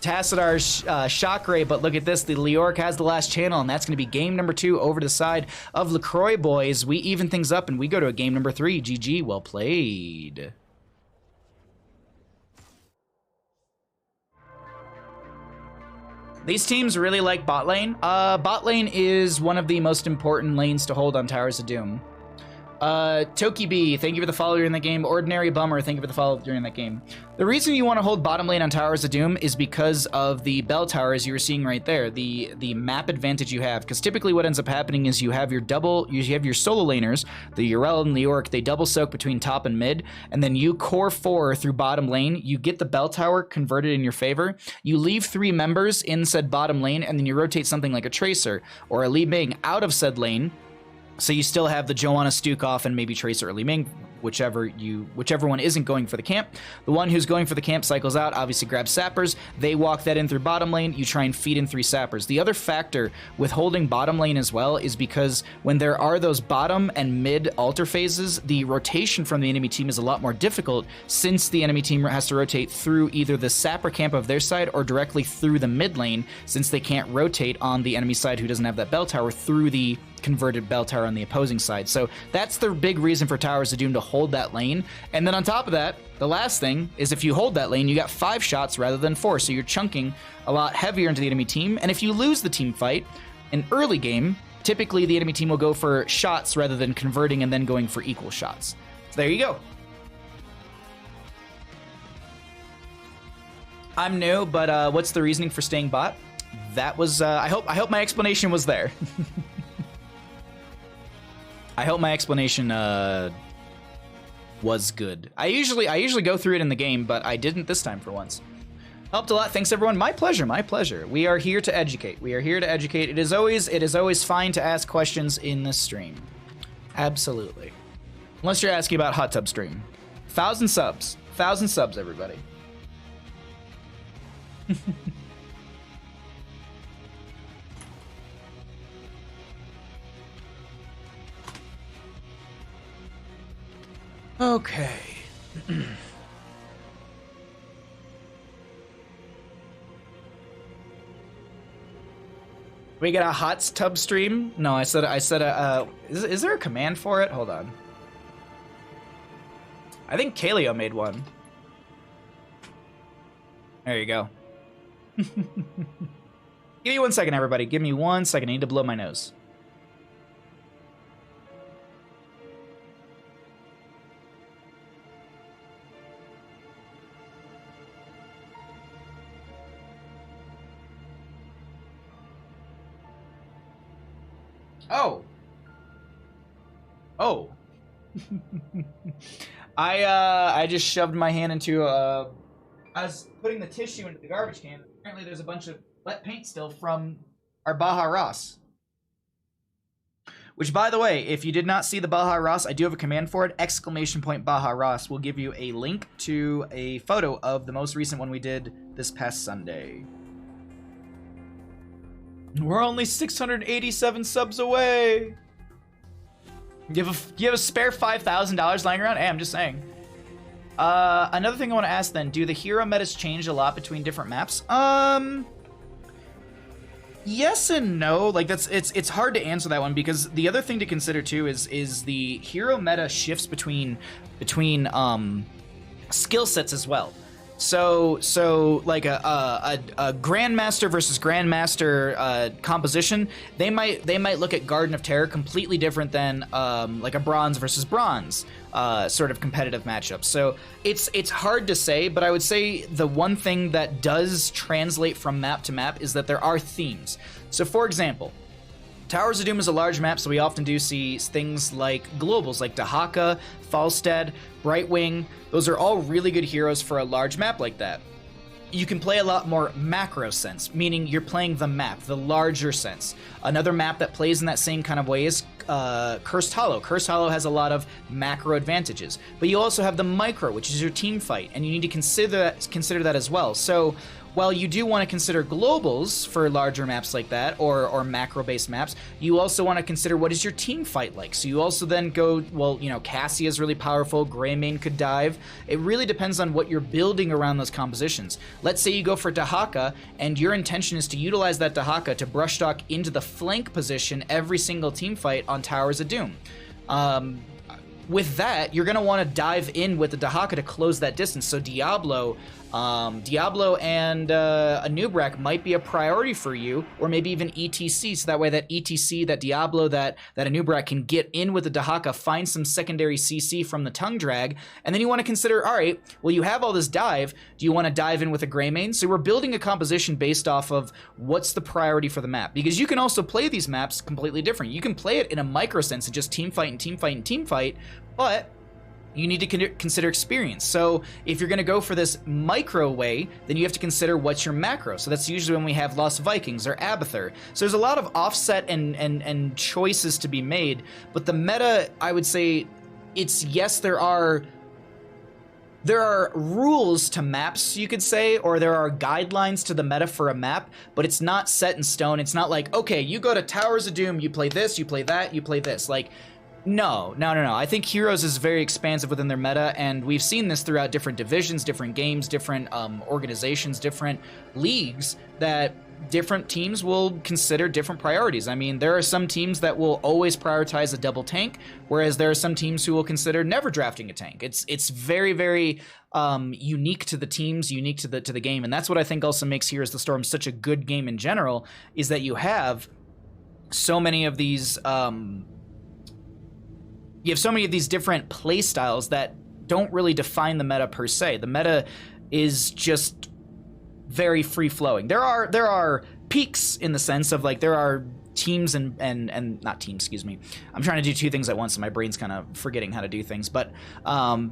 Tassadar's Shock Ray, but look at this. The Leoric has the last channel, and that's going to be game number 2 over to the side of LaCroix Boys. We even things up, and we go to a game number 3. GG, well played. These teams really like bot lane. Bot lane is one of the most important lanes to hold on Towers of Doom. Toki B, thank you for the follow during the game. Ordinary Bummer, thank you for the follow during that game. The reason you want to hold bottom lane on Towers of Doom is because of the bell towers you were seeing right there, the map advantage you have. Because typically what ends up happening is you have your solo laners, the Yrel and the Orc, they double soak between top and mid, and then you core 4 through bottom lane, you get the bell tower converted in your favor, you leave 3 members in said bottom lane, and then you rotate something like a Tracer or a Li Ming out of said lane. So you still have the Joanna Stukov and maybe Tracer or Li Ming, whichever one isn't going for the camp. The one who's going for the camp cycles out, obviously grabs sappers. They walk that in through bottom lane. You try and feed in 3 sappers. The other factor with holding bottom lane as well is because when there are those bottom and mid altar phases, the rotation from the enemy team is a lot more difficult since the enemy team has to rotate through either the sapper camp of their side or directly through the mid lane, since they can't rotate on the enemy side who doesn't have that bell tower through the converted bell tower on the opposing side. So that's the big reason for Towers of Doom to hold that lane. And then on top of that, the last thing is if you hold that lane, you got 5 shots rather than 4, so you're chunking a lot heavier into the enemy team. And if you lose the team fight in early game, typically the enemy team will go for shots rather than converting and then going for equal shots. So there you go. I'm new, but what's the reasoning for staying bot? That was I hope my explanation was there. I hope my explanation was good. I usually go through it in the game, but I didn't this time for once. Helped a lot. Thanks everyone. My pleasure. My pleasure. We are here to educate. We are here to educate. It is always fine to ask questions in this stream. Absolutely. Unless you're asking about Hot Tub Stream. 1,000 subs. 1,000 subs, everybody. Okay. We get a hot tub stream? No, I said is there a command for it? Hold on. I think Kaleo made one. There you go. Give me 1 second, everybody. Give me 1 second. I need to blow my nose. Oh. I just shoved my hand into I was putting the tissue into the garbage can. Apparently there's a bunch of wet paint still from our Baja Ross. Which, by the way, if you did not see the Baja Ross, I do have a command for it. ! Baja Ross will give you a link to a photo of the most recent one we did this past Sunday. We're only 687 subs away. You have a spare $5,000 lying around? Hey, I'm just saying. Another thing I want to ask then, do the hero metas change a lot between different maps? Yes and no. Like it's hard to answer that one because the other thing to consider too is the hero meta shifts between skill sets as well. So like a Grandmaster versus Grandmaster composition, they might look at Garden of Terror completely different than like a Bronze versus Bronze sort of competitive matchup. So it's hard to say, but I would say the one thing that does translate from map to map is that there are themes. So for example, Towers of Doom is a large map, so we often do see things like globals, like Dahaka, Falstad, Brightwing. Those are all really good heroes for a large map like that. You can play a lot more macro sense, meaning you're playing the map, the larger sense. Another map that plays in that same kind of way is Cursed Hollow. Cursed Hollow has a lot of macro advantages, but you also have the micro, which is your team fight, and you need to consider that as well. So while you do want to consider globals for larger maps like that, or macro-based maps, you also want to consider what is your team fight like. So you also then go, well, you know, Cassie is really powerful, Greymane could dive. It really depends on what you're building around those compositions. Let's say you go for Dahaka, and your intention is to utilize that Dahaka to brush talk into the flank position every single team fight on Towers of Doom. With that, you're going to want to dive in with the Dahaka to close that distance. So Diablo Diablo and Anub'arak might be a priority for you, or maybe even ETC, so that way that ETC, that Diablo, that Anub'arak can get in with the Dahaka, find some secondary CC from the Tongue Drag, and then you want to consider, all right, well, you have all this dive, do you want to dive in with a Greymane? So we're building a composition based off of what's the priority for the map, because you can also play these maps completely different. You can play it in a micro sense and just team fight and team fight and team fight, but you need to consider experience. So if you're going to go for this micro way, then you have to consider what's your macro. So that's usually when we have Lost Vikings or Abathur. So there's a lot of offset and choices to be made. But the meta, I would say, it's yes, there are rules to maps, you could say, or there are guidelines to the meta for a map, but it's not set in stone. It's not like, okay, you go to Towers of Doom, you play this, you play that, you play this. Like, no. I think Heroes is very expansive within their meta, and we've seen this throughout different divisions, different games, different organizations, different leagues, that different teams will consider different priorities. I mean, there are some teams that will always prioritize a double tank, whereas there are some teams who will consider never drafting a tank. It's very, very unique to the teams, unique to the game, and that's what I think also makes Heroes of the Storm such a good game in general, is that you have so many of these different play styles that don't really define the meta per se. The meta is just very free-flowing. There are peaks in the sense of, like, there are teams and not teams, excuse me. I'm trying to do two things at once and my brain's kind of forgetting how to do things. But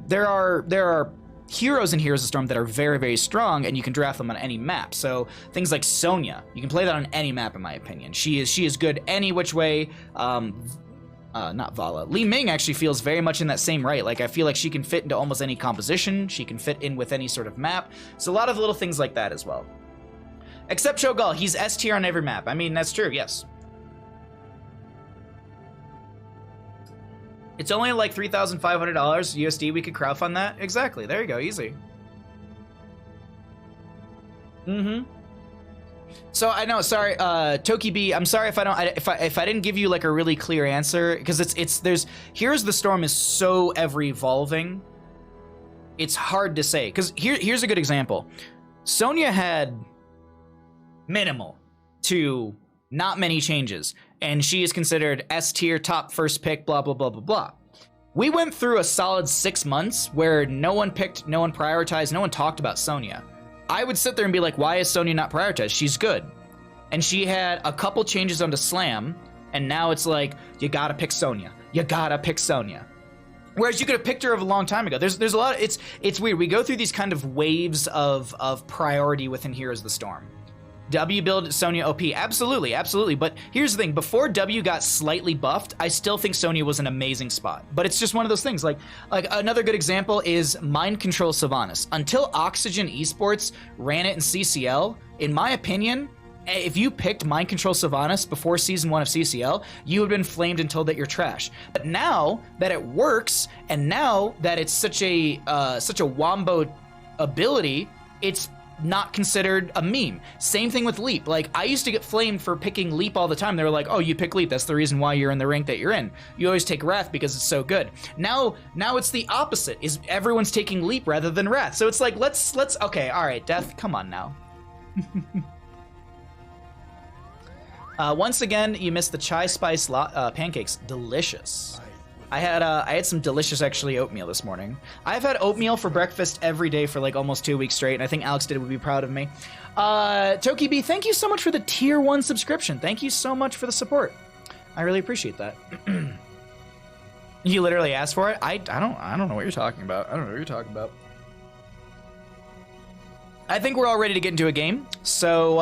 there are heroes in Heroes of Storm that are very, very strong, and you can draft them on any map. So things like Sonya, you can play that on any map, in my opinion. She is good any which way. Not Vala. Li Ming actually feels very much in that same right. Like, I feel like she can fit into almost any composition. She can fit in with any sort of map. So a lot of little things like that as well. Except Cho'Gall, he's S tier on every map. I mean, that's true, yes. It's only like $3,500 USD. We could crowdfund that. Exactly. There you go. Easy. Mm-hmm. So I know, sorry, Toki B, I'm sorry if I didn't give you like a really clear answer, because there's Heroes of the Storm is so ever evolving. It's hard to say, because here's a good example. Sonya had minimal to not many changes, and she is considered S tier, top first pick, blah blah blah blah blah. We went through a solid 6 months where no one picked, no one prioritized, no one talked about Sonya. I would sit there and be like, why is Sonya not prioritized? She's good. And she had a couple changes onto Slam, and now it's like, you gotta pick Sonya. You gotta pick Sonya. Whereas you could have picked her a long time ago. There's a lot of, it's weird. We go through these kind of waves of priority within Heroes of the Storm. W build Sonya OP, absolutely, absolutely. But here's the thing, before W got slightly buffed, I still think Sonya was an amazing spot. But it's just one of those things. Like another good example is Mind Control Sylvanas. Until Oxygen Esports ran it in CCL, in my opinion, if you picked Mind Control Sylvanas before Season 1 of CCL, you would have been flamed and told that you're trash. But now that it works, and now that it's such a wombo ability, it's not considered a meme. Same thing with Leap. Like, I used to get flamed for picking Leap all the time. They were like, oh, you pick Leap, that's the reason why you're in the rank that you're in. You always take Wrath because it's so good. Now it's the opposite, is everyone's taking Leap rather than Wrath. So it's like, let's okay, all right, Death, come on now. Once again, you missed the chai spice pancakes. Delicious. I had some delicious, actually, oatmeal this morning. I've had oatmeal for breakfast every day for like almost 2 weeks straight, and I think Alex would be proud of me. Toki B, thank you so much for the tier 1 subscription. Thank you so much for the support. I really appreciate that. You literally asked for it? I don't know what you're talking about. I don't know what you're talking about. I think we're all ready to get into a game, so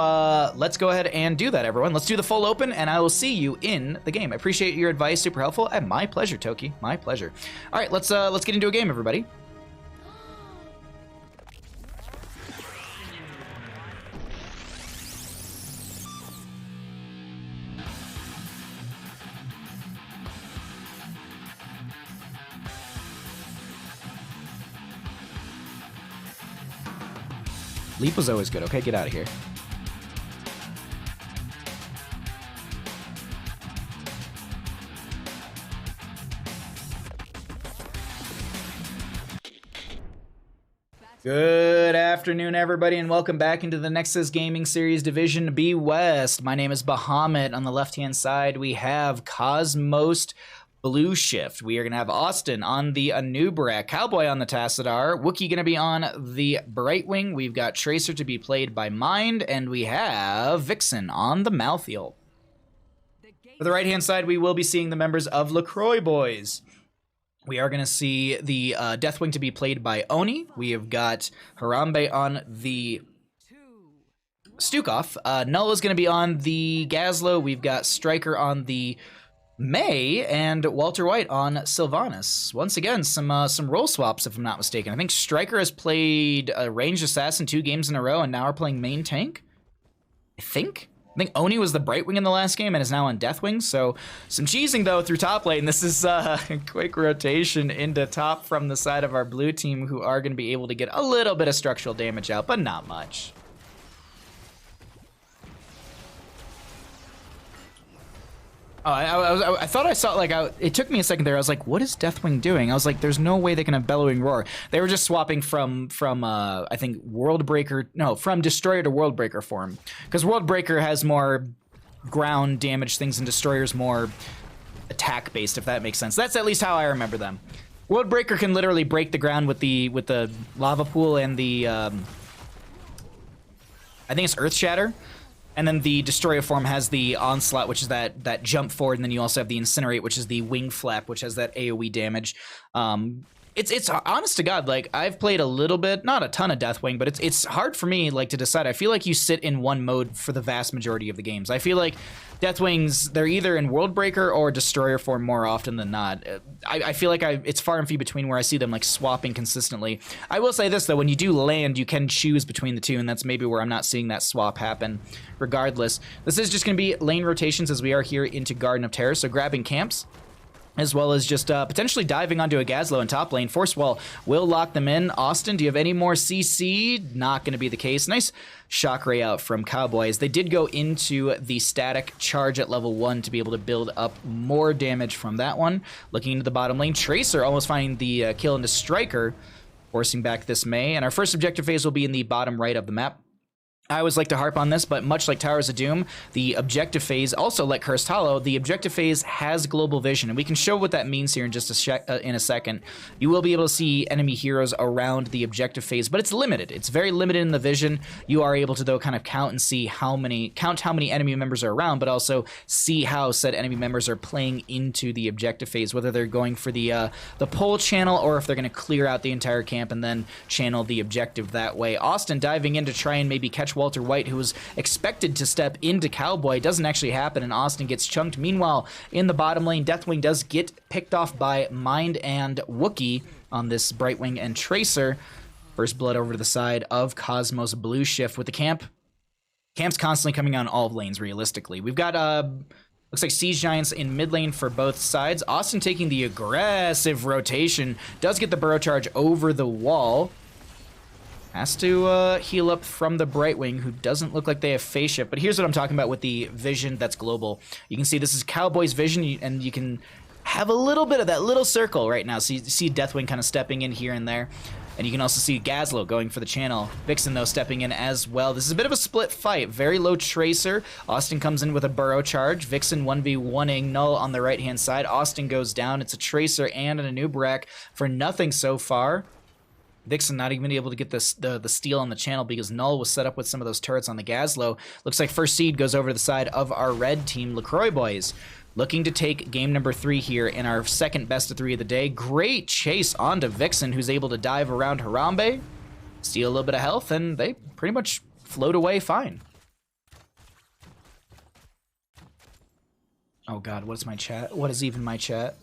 let's go ahead and do that, everyone. Let's do the full open, and I will see you in the game. I appreciate your advice, super helpful, and my pleasure, Toki, my pleasure. All right, let's get into a game, everybody. Leap was always good. Okay, get out of here. Good afternoon, everybody, and welcome back into the Nexus Gaming Series Division B West. My name is Bahamut. On the left-hand side, we have Cosmos Blue Shift. We are going to have Austin on the Anub'arak, Cowboy on the Tassadar, Wookie going to be on the Brightwing. We've got Tracer to be played by Mind, and we have Vixen on the Malthael. For the right-hand side, we will be seeing the members of LaCroix Boys. We are going to see the Deathwing to be played by Oni. We have got Harambe on the Stukov. Null is going to be on the Gazlowe. We've got Striker on the May and Walter White on Sylvanas. Once again, some role swaps, if I'm not mistaken. I think Striker has played a ranged assassin 2 games in a row, and now we're playing main tank. I think Oni was the Brightwing in the last game and is now on Deathwing, so some cheesing, though, through top lane. This is a quick rotation into top from the side of our blue team, who are going to be able to get a little bit of structural damage out, but not much. Oh, I thought I saw, like, it took me a second there. I was like, what is Deathwing doing? I was like, there's no way they can have Bellowing Roar. They were just swapping from I think, from Destroyer to Worldbreaker form. Because Worldbreaker has more ground damage things and Destroyer's more attack-based, if that makes sense. That's at least how I remember them. Worldbreaker can literally break the ground with the Lava Pool and the, I think it's Earth Shatter. And then the Destroyer form has the Onslaught, which is that jump forward, and then you also have the Incinerate, which is the Wing Flap, which has that AoE damage. It's honest to God, like, I've played a little bit, not a ton of Deathwing, but it's hard for me, like, to decide. I feel like you sit in one mode for the vast majority of the games. I feel like Deathwings, they're either in Worldbreaker or Destroyer form more often than not. I feel like it's far and few between where I see them, like, swapping consistently. I will say this, though, when you do land, you can choose between the two, and that's maybe where I'm not seeing that swap happen. Regardless, this is just going to be lane rotations as we are here into Garden of Terror, so grabbing camps, as well as just potentially diving onto a Gazlowe in top lane. Force Wall will lock them in. Austin, do you have any more CC? Not going to be the case. Nice shock ray out from Cowboys. They did go into the static charge at level 1 to be able to build up more damage from that one. Looking into the bottom lane, Tracer almost finding the kill into Striker, forcing back this May. And our first objective phase will be in the bottom right of the map. I always like to harp on this, but much like Towers of Doom, the objective phase, also like Cursed Hollow, the objective phase has global vision, and we can show what that means here in just a second. You will be able to see enemy heroes around the objective phase, but it's limited. It's very limited in the vision. You are able to, though, kind of count and see how many enemy members are around, but also see how said enemy members are playing into the objective phase, whether they're going for the pole channel or if they're going to clear out the entire camp and then channel the objective that way. Austin diving in to try and maybe catch Walter White, who was expected to step into Cowboy. It doesn't actually happen, and Austin gets chunked. Meanwhile, in the bottom lane, Deathwing does get picked off by Mind and Wookie on this Brightwing and Tracer. First blood over to the side of Cosmos Blue Shift with the camp. Camp's constantly coming on all lanes, realistically. We've got, looks like Siege Giants in mid lane for both sides. Austin taking the aggressive rotation. Does get the Burrow Charge over the wall. Has to heal up from the Brightwing, who doesn't look like they have phase shift. But here's what I'm talking about with the vision that's global. You can see this is Cowboy's vision, and you can have a little bit of that little circle right now. So you see Deathwing kind of stepping in here and there. And you can also see Gazlowe going for the channel. Vixen, though, stepping in as well. This is a bit of a split fight. Very low Tracer. Austin comes in with a Burrow Charge. Vixen 1v1ing Null on the right-hand side. Austin goes down. It's a Tracer and an Anub'arak for nothing so far. Vixen not even able to get the steal on the channel because Null was set up with some of those turrets on the Gazlowe. Looks like first seed goes over to the side of our red team, LaCroix Boys. Looking to take game number 3 here in our second best of 3 of the day. Great chase onto Vixen, who's able to dive around Harambe, steal a little bit of health, and they pretty much float away fine. Oh god, what's my chat? What is even my chat?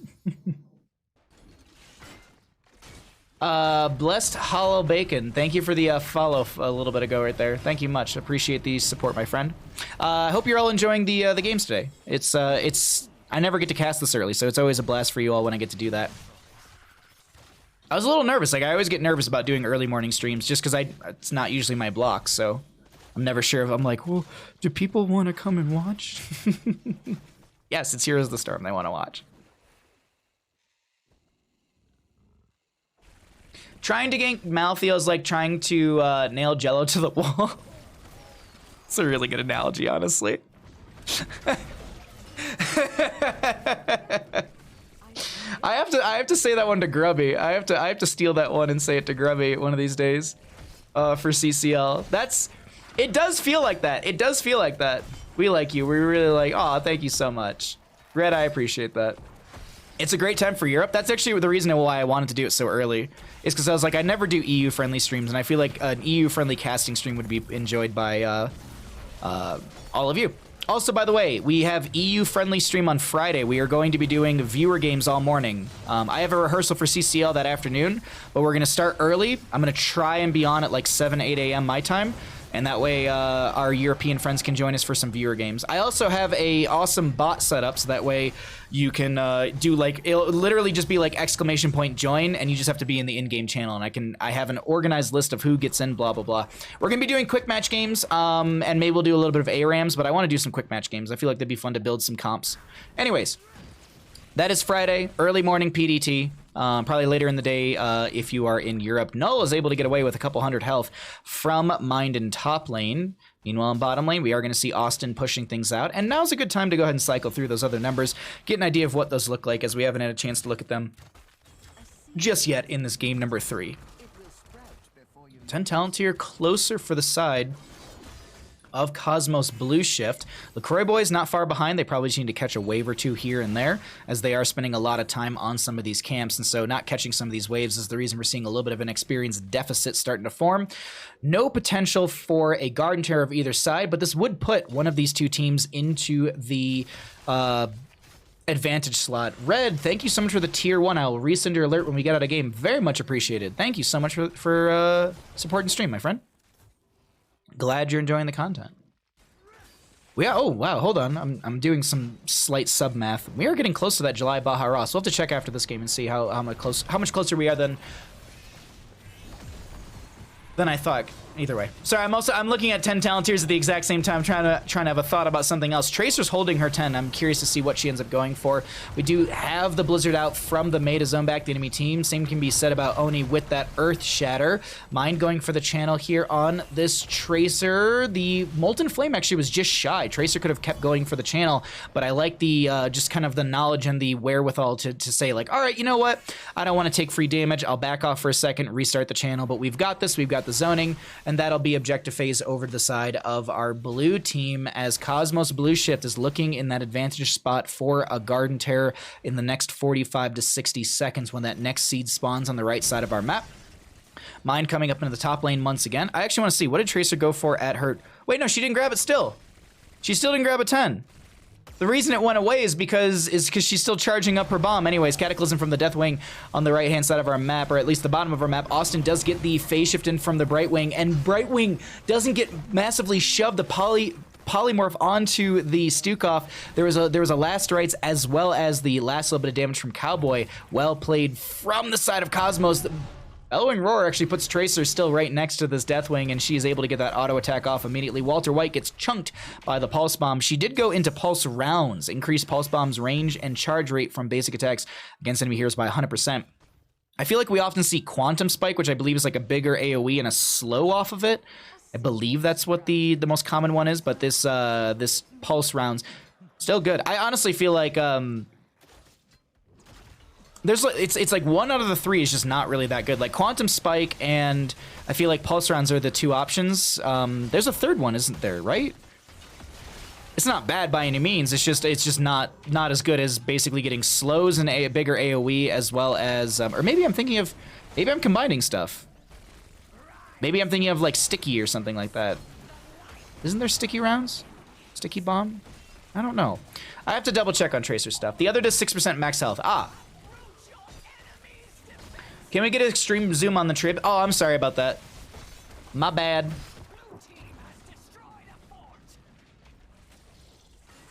Blessed Hollow Bacon, thank you for the follow a little bit ago right there. Thank you much. Appreciate the support, my friend. I hope you're all enjoying the games today. It's I never get to cast this early, so it's always a blast for you all when I get to do that. I was a little nervous. Like, I always get nervous about doing early morning streams just because it's not usually my block, so I'm never sure if I'm like, well, do people want to come and watch? Yes, it's Heroes of the Storm they want to watch. Trying to gank Malthael is like trying to nail Jello to the wall. It's a really good analogy, honestly. I have to say that one to Grubby. I have to steal that one and say it to Grubby one of these days. For CCL. It does feel like that. It does feel like that. We like you. We really like, oh, thank you so much. Red, I appreciate that. It's a great time for Europe. That's actually the reason why I wanted to do it so early. Is because I was like, I never do EU-friendly streams, and I feel like an EU-friendly casting stream would be enjoyed by all of you. Also, by the way, we have EU-friendly stream on Friday. We are going to be doing viewer games all morning. I have a rehearsal for CCL that afternoon, but we're going to start early. I'm going to try and be on at like 7, 8 a.m. my time, and that way our European friends can join us for some viewer games. I also have a awesome bot set up, so that way you can do like, it'll literally just be like !join, and you just have to be in the in-game channel, and I have an organized list of who gets in, blah, blah, blah. We're going to be doing quick match games, and maybe we'll do a little bit of ARAMs, but I want to do some quick match games. I feel like they'd be fun to build some comps. Anyways, that is Friday, early morning PDT. Probably later in the day if you are in Europe. Null is able to get away with a couple hundred health from Mind in top lane. Meanwhile, in bottom lane, we are going to see Austin pushing things out. And now's a good time to go ahead and cycle through those other numbers, get an idea of what those look like, as we haven't had a chance to look at them just yet in this game number 3. 10 talent tier closer for the side of Cosmos Blue Shift. LaCroix boys not far behind. They probably just need to catch a wave or two here and there, as they are spending a lot of time on some of these camps, and so not catching some of these waves is the reason we're seeing a little bit of an experience deficit starting to form. No potential for a Garden Terror of either side, but this would put one of these two teams into the advantage slot. Red, thank you so much for the tier 1. I will resend your alert when we get out of game. Very much appreciated. Thank you so much for supporting stream, my friend. Glad you're enjoying the content. Oh wow, hold on. I'm doing some slight sub math. We are getting close to that July Baja Ross. We'll have to check after this game and see how much closer we are than I thought. Either way. Sorry, I'm looking at 10 talent tiers at the exact same time, trying to have a thought about something else. Tracer's holding her 10. I'm curious to see what she ends up going for. We do have the Blizzard out from the Meta zone back the enemy team. Same can be said about Oni with that Earth Shatter. Mind going for the channel here on this Tracer. The Molten Flame actually was just shy. Tracer could have kept going for the channel, but I like the just kind of the knowledge and the wherewithal to say like, all right, you know what? I don't want to take free damage. I'll back off for a second, restart the channel, but we've got this. We've got the zoning. And that'll be objective phase over to the side of our blue team, as Cosmos Blue Shift is looking in that advantage spot for a Garden Terror in the next 45 to 60 seconds when that next seed spawns on the right side of our map. Mind coming up into the top lane once again. I actually want to see, what did Tracer go for at her? Wait, no, she didn't grab it still. She still didn't grab a 10. The reason it went away is because she's still charging up her bomb. Anyways, Cataclysm from the Deathwing on the right-hand side of our map, or at least the bottom of our map. Austin does get the phase shift in from the Brightwing, and Brightwing doesn't get massively shoved the polymorph onto the Stukov. There was a last rites as well as the last little bit of damage from Cowboy. Well played from the side of Cosmos. Bellowing Roar actually puts Tracer still right next to this Deathwing, and she is able to get that auto attack off immediately. Walter White gets chunked by the Pulse Bomb. She did go into Pulse Rounds, increase Pulse Bomb's range and charge rate from basic attacks against enemy heroes by 100%. I feel like we often see Quantum Spike, which I believe is like a bigger AoE and a slow off of it. I believe that's what the most common one is, but this this Pulse Rounds, still good. I honestly feel like it's like 1 out of the 3 is just not really that good. Like Quantum Spike and I feel like Pulse Rounds are the 2 options. There's a third one, isn't there, right? It's not bad by any means. It's just not as good as basically getting slows and a bigger AoE, as well as or maybe I'm combining stuff. Maybe I'm thinking of like Sticky or something like that. Isn't there Sticky Rounds? Sticky Bomb? I don't know. I have to double check on Tracer stuff. The other does 6% max health. Can we get an extreme zoom on the trip? Oh, I'm sorry about that. My bad.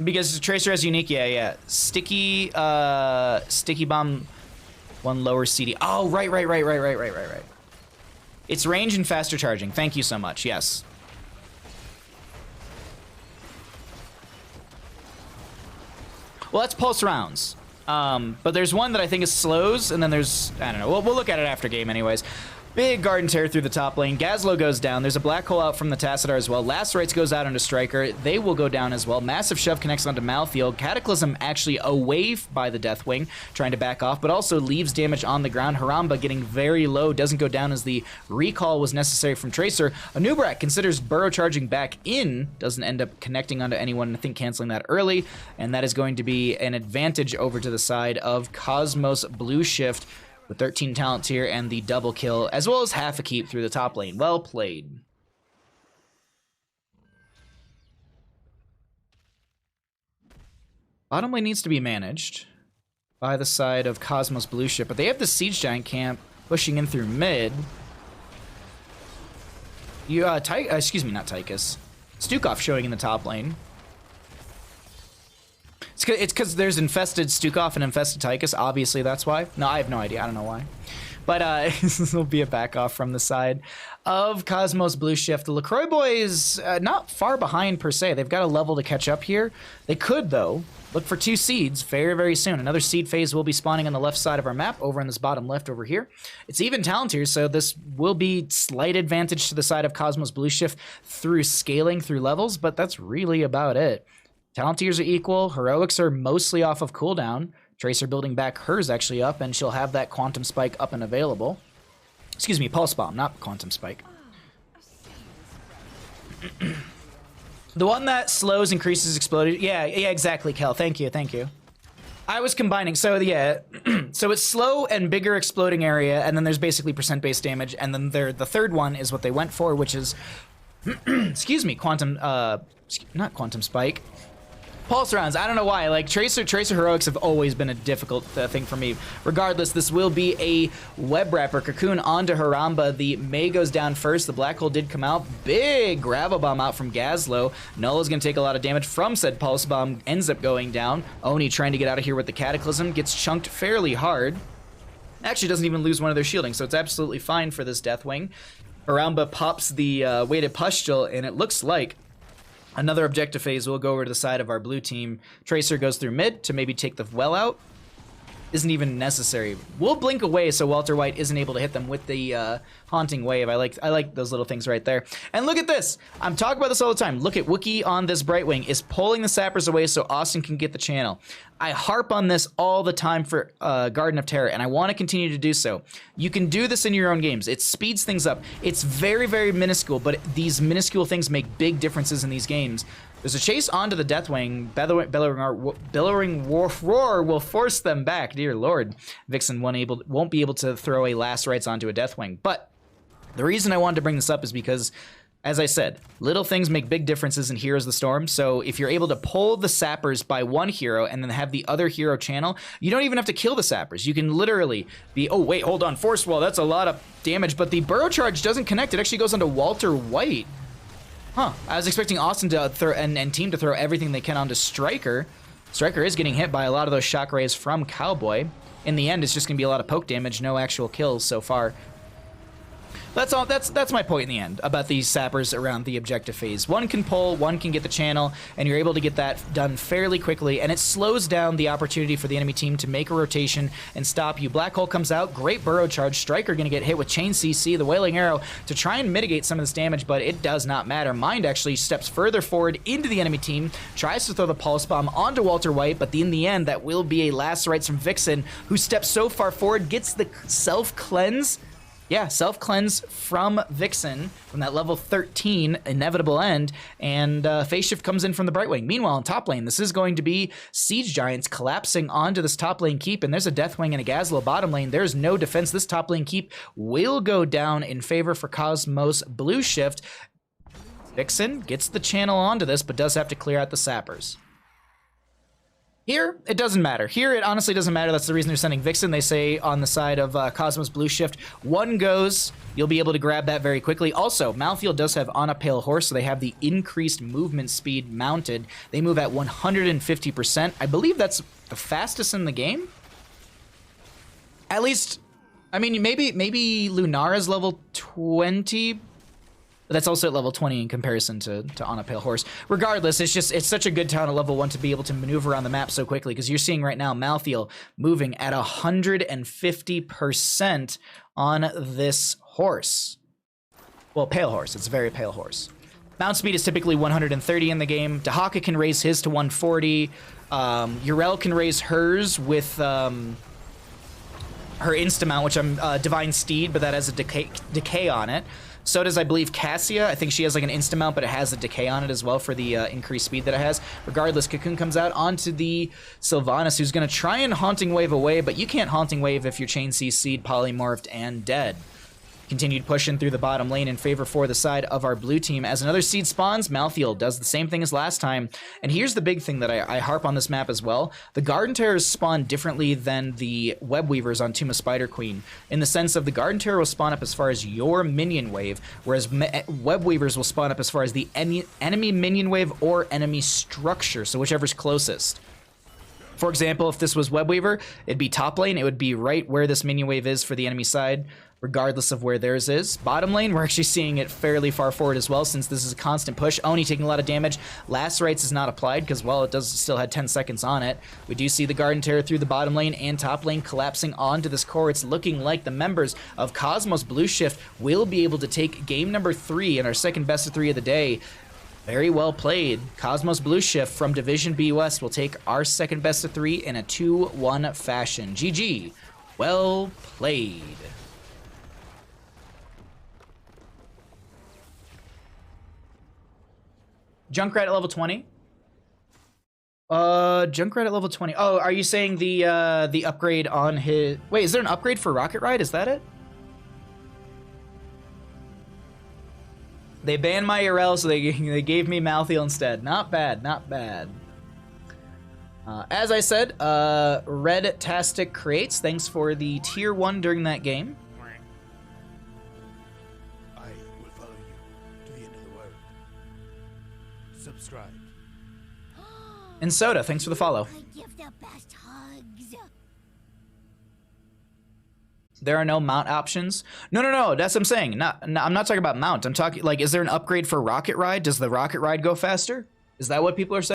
Because Tracer has unique, yeah. Sticky Bomb, 1 lower CD. Oh, right. It's range and faster charging. Thank you so much, yes. Well, that's Pulse Rounds. But there's one that I think is slows, and then there's, I don't know, we'll look at it after game anyways. Big Garden Tear through the top lane. Gazlo goes down. There's a Black Hole out from the Tassadar as well. Lacerates goes out into Striker. They will go down as well. Massive Shove connects onto Malthael. Cataclysm actually away by the Deathwing, trying to back off, but also leaves damage on the ground. Haramba getting very low, doesn't go down as the recall was necessary from Tracer. Anub'arak considers burrow charging back in, doesn't end up connecting onto anyone, I think canceling that early, and that is going to be an advantage over to the side of Cosmos Blue Shift, with 13 talent tier and the double kill, as well as half a keep through the top lane. Well played. Bottom lane needs to be managed by the side of Cosmos Blue Shift, but they have the Siege Giant camp pushing in through mid. Excuse me, not Tychus. Stukov showing in the top lane. It's because there's infested Stukov and infested Tychus. Obviously, that's why. No, I have no idea. I don't know why. But this will be a back off from the side of Cosmos Blue Shift. The LaCroix boys not far behind per se. They've got a level to catch up here. They could, though, look for 2 seeds very, very soon. Another seed phase will be spawning on the left side of our map over in this bottom left over here. It's even talent here, so this will be slight advantage to the side of Cosmos Blue Shift through scaling through levels, but that's really about it. Talent tiers are equal. Heroics are mostly off of cooldown. Tracer building back hers actually up, and she'll have that Quantum Spike up and available. Excuse me, Pulse Bomb, not Quantum Spike. The one that slows, increases, exploded. Yeah, exactly, Kel. Thank you. I was combining. So, yeah, so it's slow and bigger exploding area, and then there's basically percent-based damage, and then the third one is what they went for, which is, excuse me, not Quantum Spike. Pulse rounds, I don't know why, like Tracer Heroics have always been a difficult thing for me. Regardless, this will be a Web Wrapper. Cocoon onto Haramba. The May goes down first. The Black Hole did come out. Big Gravel Bomb out from Gazlo. Nulla's going to take a lot of damage from said Pulse Bomb. Ends up going down. Oni trying to get out of here with the Cataclysm. Gets chunked fairly hard. Actually doesn't even lose one of their shielding, so it's absolutely fine for this Deathwing. Haramba pops the weighted pustule, and it looks like another objective phase will go over to the side of our blue team. Tracer goes through mid to maybe take the well out. Isn't even necessary. We'll blink away so Walter White isn't able to hit them with the Haunting Wave. I like those little things right there. And look at this. I'm talking about this all the time. Look at Wookiee on this Brightwing is pulling the sappers away so Austin can get the channel. I harp on this all the time for Garden of Terror, and I want to continue to do so. You can do this in your own games. It speeds things up. It's very, very minuscule, but these minuscule things make big differences in these games. There's a chase onto the Deathwing. Bellowing Roar will force them back. Dear Lord. Vixen won't be able to throw a Lacerates onto a Deathwing. But the reason I wanted to bring this up is because, as I said, little things make big differences in Heroes of the Storm. So if you're able to pull the sappers by one hero and then have the other hero channel, you don't even have to kill the sappers. You can literally be, oh wait, hold on, Force Wall, that's a lot of damage, but the Burrow Charge doesn't connect. It actually goes onto Walter White. Huh, I was expecting Austin to throw and team to throw everything they can onto Striker. Striker is getting hit by a lot of those shock rays from Cowboy. In the end, it's just gonna be a lot of poke damage, no actual kills so far. That's all. That's my point in the end about these sappers around the objective phase. One can pull, one can get the channel, and you're able to get that done fairly quickly, and it slows down the opportunity for the enemy team to make a rotation and stop you. Black Hole comes out, great burrow charge. Striker going to get hit with Chain CC, the Wailing Arrow, to try and mitigate some of this damage, but it does not matter. Mind actually steps further forward into the enemy team, tries to throw the Pulse Bomb onto Walter White, but in the end, that will be a Lacerates from Vixen, who steps so far forward, gets the self-cleanse. Yeah, self-cleanse from Vixen, from that level 13 inevitable end, and Phase Shift comes in from the Brightwing. Meanwhile, in top lane, this is going to be Siege Giants collapsing onto this top lane keep, and there's a Deathwing and a Gazlo bottom lane. There's no defense. This top lane keep will go down in favor for Cosmos Blue Shift. Vixen gets the channel onto this, but does have to clear out the sappers. Here, it doesn't matter. Here, it honestly doesn't matter. That's the reason they're sending Vixen. They say on the side of Cosmos Blue Shift, one goes, you'll be able to grab that very quickly. Also, Malthael does have On a Pale Horse, so they have the increased movement speed mounted. They move at 150%. I believe that's the fastest in the game. At least, I mean, maybe Lunara's level 20, But that's also at level 20 in comparison to On a Pale Horse. Regardless, it's such a good town at level 1 to be able to maneuver around the map so quickly, because you're seeing right now Malthael moving at 150% on this horse. Well, Pale Horse. It's a very pale horse. Mount speed is typically 130 in the game. Dehaka can raise his to 140. Yrel can raise hers with her insta-mount, which I'm Divine Steed, but that has a decay on it. So does, I believe, Cassia. I think she has like an insta-mount, but it has a decay on it as well for the increased speed that it has. Regardless, Cocoon comes out onto the Sylvanas, who's going to try and Haunting Wave away, but you can't Haunting Wave if you're Chain CC'd, polymorphed, and dead. Continued pushing through the bottom lane in favor for the side of our blue team. As another seed spawns, Malthael does the same thing as last time. And here's the big thing that I harp on this map as well. The Garden Terrors spawn differently than the Web Weavers on Tomb of Spider Queen, in the sense of the Garden Terror will spawn up as far as your minion wave, whereas Web Weavers will spawn up as far as the enemy minion wave or enemy structure, so whichever's closest. For example, if this was Web Weaver, it'd be top lane. It would be right where this minion wave is for the enemy side, regardless of where theirs is. Bottom lane, we're actually seeing it fairly far forward as well, since this is a constant push. Oni taking a lot of damage. Lacerates is not applied because, well, it does still had 10 seconds on it. We do see the Garden Terror through the bottom lane and top lane collapsing onto this core. It's looking like the members of Cosmos Blue Shift will be able to take game number 3 and our second best of 3 of the day. Very well played. Cosmos Blue Shift from Division B West will take our second best of 3 in a 2-1 fashion. GG. Well played. Junkrat at level 20. Junkrat at level 20. Oh, are you saying the upgrade on his... Wait, is there an upgrade for Rocket Ride? Is that it? They banned my Yrel, so they gave me Malthael instead. Not bad, not bad. As I said, Red-tastic Creates, thanks for the tier 1 during that game. I will follow you to the end of the world. Subscribe. And Soda, thanks for the follow. I give the best hugs. There are no mount options. No. That's what I'm saying. I'm not talking about mount. I'm talking like, is there an upgrade for Rocket Ride? Does the Rocket Ride go faster? Is that what people are saying?